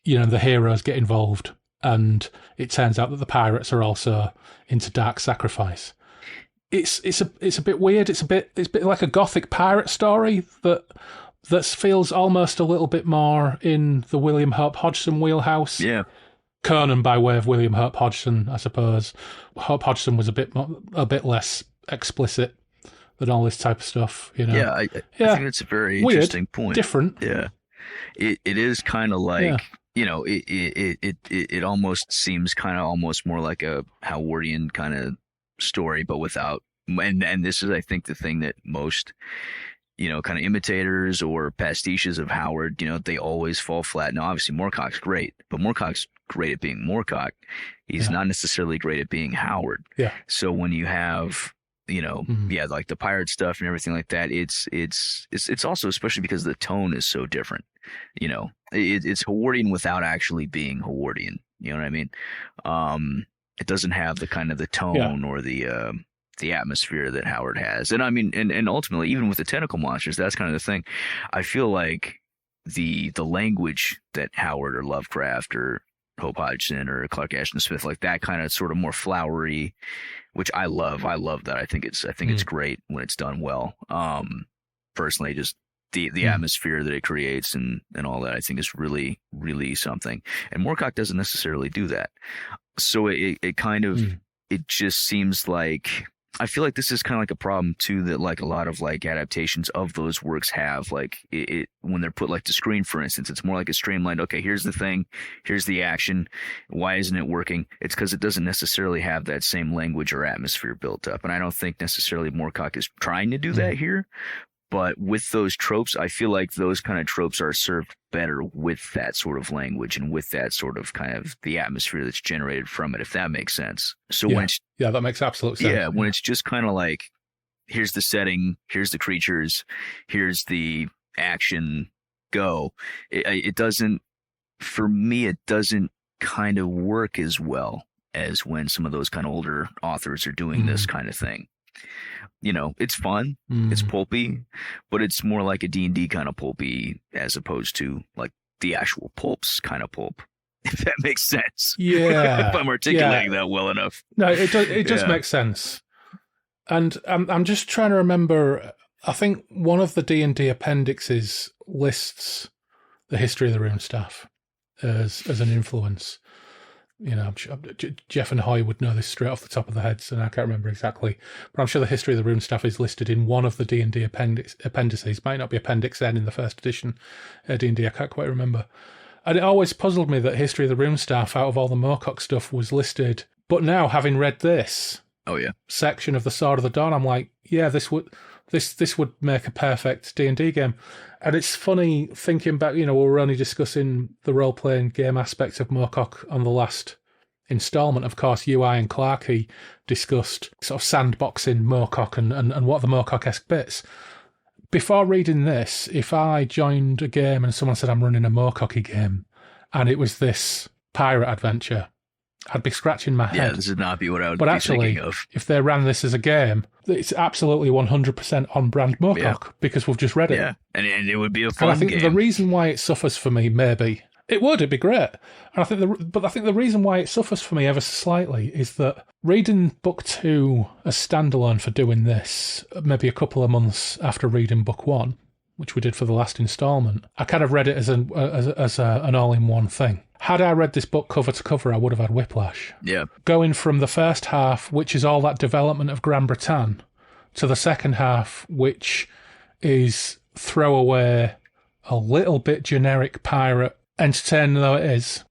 The heroes get involved, and it turns out that the pirates are also into dark sacrifice. It's a bit weird. It's a bit like a gothic pirate story that feels almost a little bit more in the William Hope Hodgson wheelhouse. Yeah. Conan by way of William Hope Hodgson, I suppose. Hope Hodgson was a bit less explicit than all this type of stuff, I think it's a very weird, interesting point. Different. Yeah. It is kind of like, Yeah. it almost seems kind of almost more like a Howardian kind of story, but without. And this is, I think, the thing that most, kind of imitators or pastiches of Howard, they always fall flat. Now, obviously, Moorcock's great, but Moorcock's great at being Moorcock. He's not necessarily great at being Howard. Yeah. So when you have, like the pirate stuff and everything like that, it's also, especially because the tone is so different. It's Howardian without actually being Howardian. You know what I mean? It doesn't have the kind of the tone or the atmosphere that Howard has. And I mean, and ultimately, even with the tentacle monsters, that's kind of the thing. I feel like the language that Howard or Lovecraft or Hope Hodgson or Clark Ashton Smith, like that kind of sort of more flowery, which I love. I love that. I think it's great when it's done well. Personally, just the atmosphere that it creates and all that, I think is really, really something. And Moorcock doesn't necessarily do that. So it kind of, it just seems like, I feel like this is kind of like a problem too, that like a lot of like adaptations of those works have, like it when they're put like to screen, for instance, it's more like a streamlined, okay, here's the thing, here's the action. Why isn't it working? It's because it doesn't necessarily have that same language or atmosphere built up. And I don't think necessarily Moorcock is trying to do that here. But with those tropes, I feel like those kind of tropes are served better with that sort of language and with that sort of kind of the atmosphere that's generated from it, if that makes sense. So when it's, that makes absolute sense. Yeah, when it's just kind of like, here's the setting, here's the creatures, here's the action, go. It doesn't, for me, it doesn't kind of work as well as when some of those kind of older authors are doing this kind of thing. It's fun, it's pulpy, but it's more like a D&D kind of pulpy as opposed to like the actual pulps kind of pulp, if that makes sense. Yeah. If I'm articulating that well enough. No, it does make sense. And I'm just trying to remember, I think one of the D&D appendixes lists the history of the Runestaff as an influence. I'm sure Jeff and Hoy would know this straight off the top of their heads, and I can't remember exactly. But I'm sure the history of the Runestaff is listed in one of the D&D appendices. Might not be Appendix N in the first edition D&D. I can't quite remember. And it always puzzled me that history of the Runestaff, out of all the Moorcock stuff, was listed. But now, having read this section of the Sword of the Dawn, I'm like, yeah, this would make a perfect D&D game. And it's funny thinking back, we were only discussing the role-playing game aspects of Moorcock on the last installment. Of course, UI and Clarkey discussed sort of sandboxing Moorcock and what are the Moorcock-esque bits. Before reading this, if I joined a game and someone said I'm running a Moorcocky game and it was this pirate adventure, I'd be scratching my head. Yeah, this would not be what I would be thinking of. If they ran this as a game, it's absolutely 100% on brand Moorcock because we've just read it. Yeah, and it would be a fun game. And I think the reason why it suffers for me, maybe, it'd be great. And I think the reason why it suffers for me ever so slightly is that reading book 2 as standalone for doing this, maybe a couple of months after reading book 1, which we did for the last installment, I kind of read it as an all-in-one thing. Had I read this book cover to cover, I would have had whiplash. Yeah. Going from the first half, which is all that development of Gran Breton, to the second half, which is throwaway, a little bit generic pirate, entertaining though it is.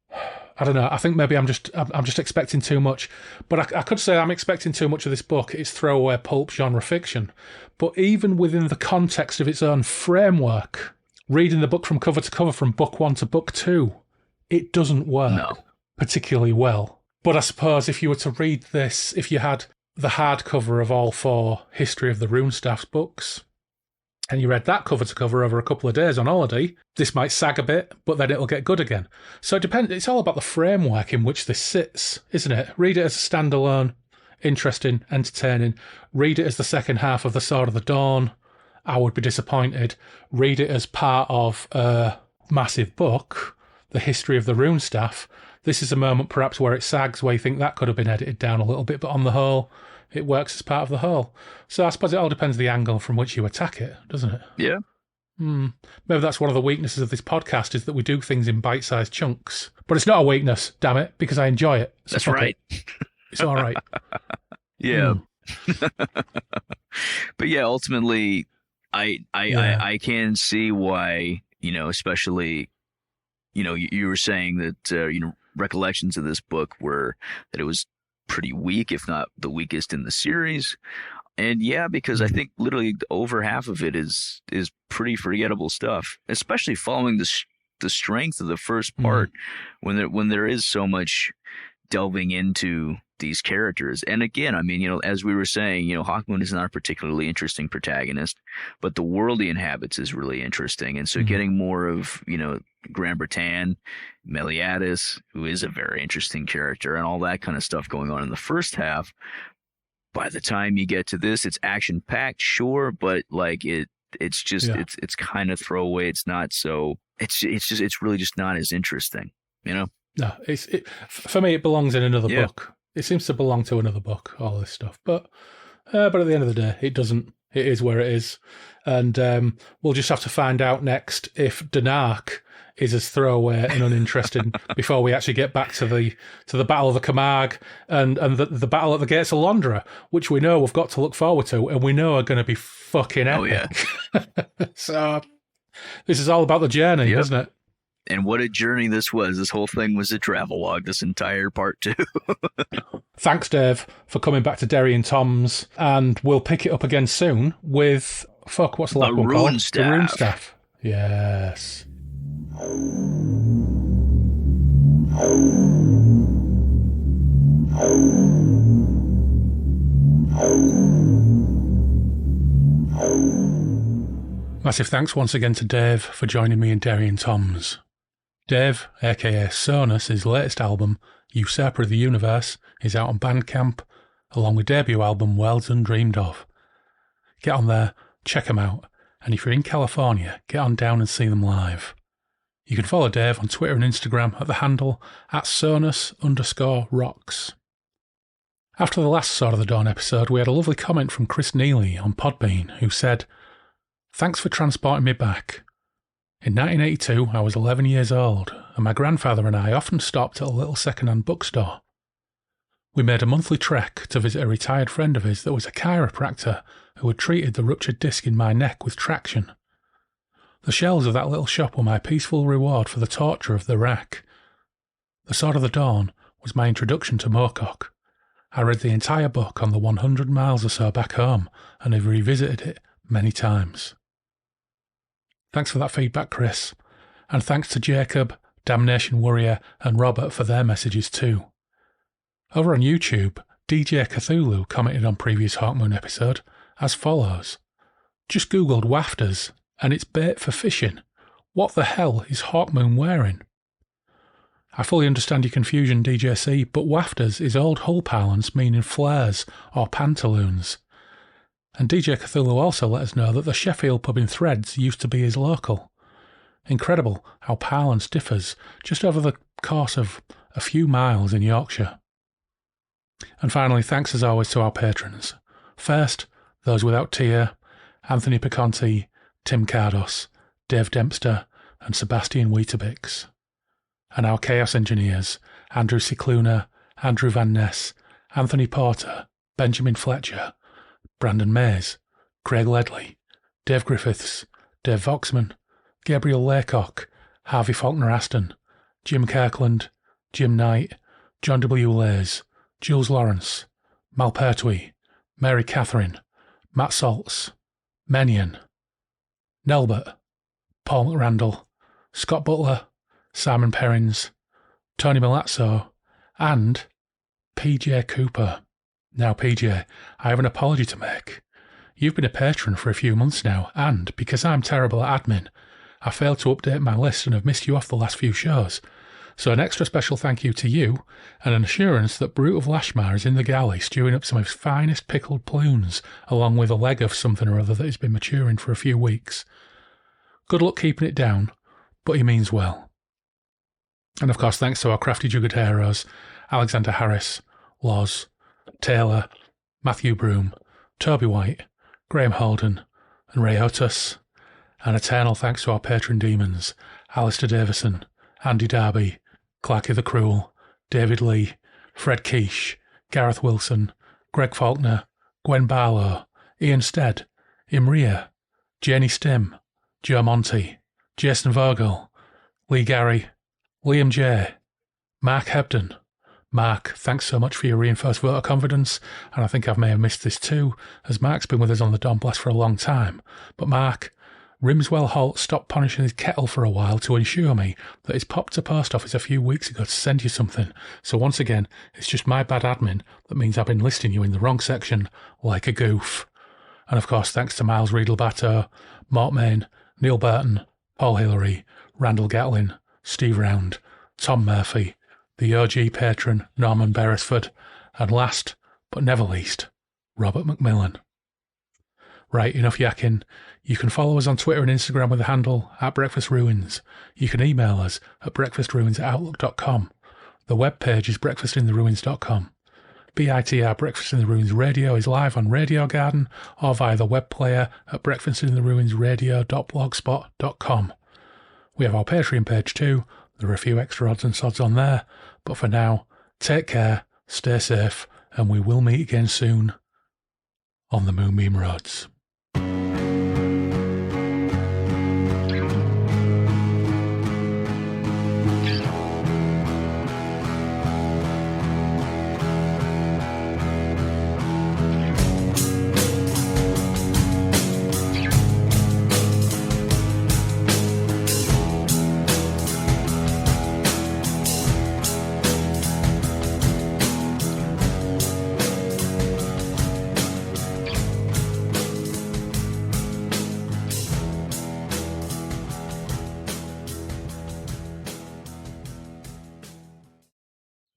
I don't know. I think maybe I'm just expecting too much. But I could say I'm expecting too much of this book. It's throwaway pulp genre fiction. But even within the context of its own framework, reading the book from cover to cover from book 1 to book 2, it doesn't work particularly well. But I suppose if you were to read this, if you had the hardcover of all 4 History of the Runestaff's books, and you read that cover to cover over a couple of days on holiday, this might sag a bit, but then it'll get good again. So it depends. It's all about the framework in which this sits, isn't it? Read it as a standalone, interesting, entertaining. Read it as the second half of the Sword of the Dawn, I would be disappointed. Read it as part of a massive book, the History of the Runestaff. This is a moment perhaps where it sags, where you think that could have been edited down a little bit, but on the whole, it works as part of the whole. So I suppose it all depends on the angle from which you attack it, doesn't it? Yeah. Maybe that's one of the weaknesses of this podcast, is that we do things in bite-sized chunks. But it's not a weakness, damn it, because I enjoy it. So that's right. It's all right. Yeah. But yeah, ultimately, I can see why especially, you were saying that, recollections of this book were that it was pretty weak, if not the weakest in the series. And yeah, because I think literally over half of it is pretty forgettable stuff, especially following the strength of the first part, when there is so much delving into these characters. And again, I mean, as we were saying, Hawkmoon is not a particularly interesting protagonist, but the world he inhabits is really interesting. And so getting more of, Grand Bretagne, Meliadus, who is a very interesting character, and all that kind of stuff going on in the first half. By the time you get to this, it's action packed, sure, but like it's just it's kind of throwaway. It's not so. It's really just not as interesting, No, for me, it belongs in another book. It seems to belong to another book, all this stuff. But at the end of the day, it doesn't. It is where it is, and we'll just have to find out next if Dunark is as throwaway and uninteresting before we actually get back to the Battle of the Camargue and the battle at the Gates of Londra, which we know we've got to look forward to, and we know are going to be fucking epic. Oh, yeah. So this is all about the journey, isn't it? And what a journey this was. This whole thing was a travelogue, this entire part 2. Thanks, Dave, for coming back to Derry Toms, and we'll pick it up again soon with, what's the last one called? The Runestaff. Yes. Massive thanks once again to Dave for joining me in Derry Toms. Dave, aka SÖNUS' latest album, Usurper of the Universe, is out on Bandcamp, along with debut album Worlds Undreamed Of. Get on there, check them out, and if you're in California, get on down and see them live. You can follow Dave on Twitter and Instagram at the handle @SÖNUS_rocks. After the last Sword of the Dawn episode, we had a lovely comment from Chris Neely on Podbean, who said, "Thanks for transporting me back. In 1982, I was 11 years old, and my grandfather and I often stopped at a little second-hand bookstore. We made a monthly trek to visit a retired friend of his that was a chiropractor who had treated the ruptured disc in my neck with traction. The shelves of that little shop were my peaceful reward for the torture of the rack. The Sword of the Dawn was my introduction to Moorcock. I read the entire book on the 100 miles or so back home and have revisited it many times." Thanks for that feedback, Chris. And thanks to Jacob, Damnation Warrior and Robert for their messages too. Over on YouTube, DJ Cthulhu commented on previous Hawkmoon episode as follows. "Just googled wafters and it's bait for fishing. What the hell is Hawkmoon wearing?" I fully understand your confusion, DJC, but wafters is old hull parlance meaning flares or pantaloons. And DJ Cthulhu also let us know that the Sheffield pub in Threads used to be his local. Incredible how parlance differs just over the course of a few miles in Yorkshire. And finally, thanks as always to our patrons. First, those without tier, Anthony Piconti, Tim Cardos, Dave Dempster and Sebastian Weetabix. And our Chaos Engineers, Andrew Cicluna, Andrew Van Ness, Anthony Porter, Benjamin Fletcher, Brandon Mays, Craig Ledley, Dave Griffiths, Dave Voxman, Gabriel Laycock, Harvey Faulkner Aston, Jim Kirkland, Jim Knight, John W. Lays, Jules Lawrence, Mal Pertwee, Mary Catherine, Matt Saltz, Menion, Nelbert, Paul McRandall, Scott Butler, Simon Perrins, Tony Milazzo, and PJ Cooper. Now, PJ, I have an apology to make. You've been a patron for a few months now, and because I'm terrible at admin, I failed to update my list and have missed you off the last few shows. So an extra special thank you to you, and an assurance that Brute of Lashmar is in the galley stewing up some of his finest pickled ploons, along with a leg of something or other that has been maturing for a few weeks. Good luck keeping it down, but he means well. And of course, thanks to our crafty juggered heroes, Alexander Harris, Loz, Taylor, Matthew Broom, Toby White, Graham Holden, and Ray Otus. And eternal thanks to our patron demons, Alistair Davison, Andy Darby, Clarky the Cruel, David Lee, Fred Quiche, Gareth Wilson, Greg Faulkner, Gwen Barlow, Ian Stead, Imria, Janie Stim, Joe Monty, Jason Vogel, Lee Gary, Liam J, Mark Hebden. Mark, thanks so much for your reinforced vote of confidence, and I think I may have missed this too, as Mark's been with us on the Don Blast for a long time. But Mark, Rimswell Holt stopped polishing his kettle for a while to ensure me that he's popped to post office a few weeks ago to send you something. So once again, it's just my bad admin that means I've been listing you in the wrong section like a goof. And of course, thanks to Miles Riedel-Batto, Mort Main, Neil Burton, Paul Hillary, Randall Gatlin, Steve Round, Tom Murphy, the OG patron Norman Beresford, and last but never least, Robert McMillan. Right, enough yakking. You can follow us on Twitter and Instagram with the handle @BreakfastRuins. You can email us at breakfastruins@outlook.com. The webpage is breakfastintheruins.com. BITR Breakfast in the Ruins Radio is live on Radio Garden or via the web player at breakfastintheruinsradio.blogspot.com. We have our Patreon page too. There are a few extra odds and sods on there. But for now, take care, stay safe, and we will meet again soon on the Moonbeam Roads.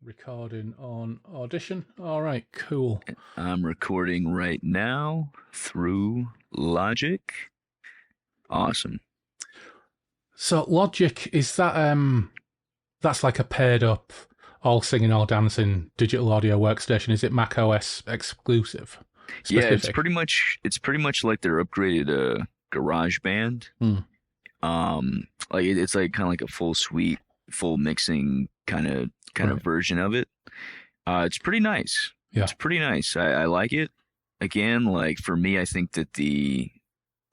Recording on Audition. All right, cool. I'm recording right now through Logic. Awesome. So Logic, is that that's like a paired up, all singing, all dancing digital audio workstation? Is it Mac OS exclusive? Yeah, it's pretty much like their upgraded GarageBand. Like it's like kind of like a full suite, full mixing kind of version of it. It's pretty nice. Yeah, it's pretty nice. I like it. Again, like for me, I think that the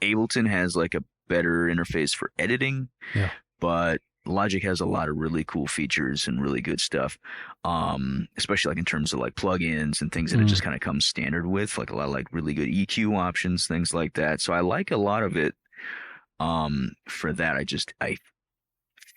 Ableton has like a better interface for editing. Yeah, but Logic has a lot of really cool features and really good stuff. Especially like in terms of like plugins and things that it just kind of comes standard with, like a lot of like really good EQ options, things like that. So I like a lot of it. For that, I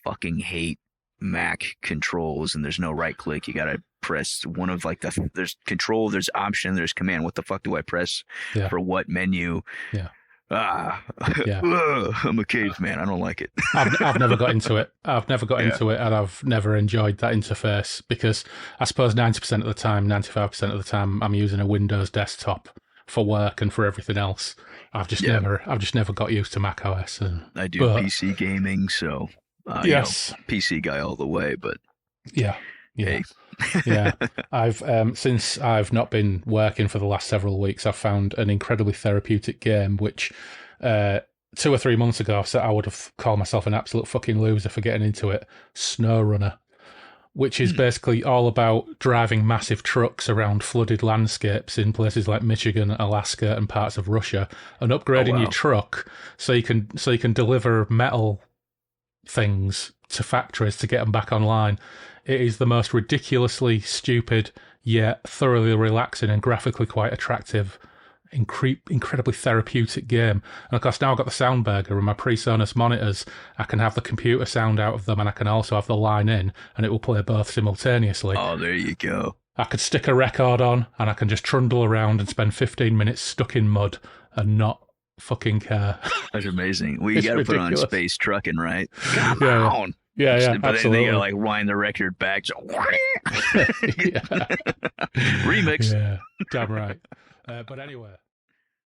fucking hate Mac controls, and there's no right click. You gotta press one of like there's control, there's option, there's command. What the fuck do I press for what menu? Yeah. I'm a caveman. I don't like it. I've never got into it. Into it, and I've never enjoyed that interface because I suppose 90% of the time, 95% of the time, I'm using a Windows desktop for work and for everything else. I've just never got used to Mac OS. I do PC gaming, so yes, PC guy all the way. But yeah. Hey. Yeah, I've since I've not been working for the last several weeks, I've found an incredibly therapeutic game which 2 or 3 months ago I would have called myself an absolute fucking loser for getting into it. SnowRunner, which is basically all about driving massive trucks around flooded landscapes in places like Michigan, Alaska, and parts of Russia, and upgrading your truck so you can deliver metal things to factories to get them back online. It is the most ridiculously stupid yet thoroughly relaxing and graphically quite attractive, incredibly therapeutic game. And of course now I've got the Soundburger and my pre-SÖNUS monitors. I can have the computer sound out of them and I can also have the line in, and it will play both simultaneously. Oh, there you go. I could stick a record on and I can just trundle around and spend 15 minutes stuck in mud and not fucking care. That's amazing. Well, you got to put on Space Trucking, right? Come on. Yeah, but absolutely. Then you gotta like wind the record back. So remix. Yeah, damn right. But anyway.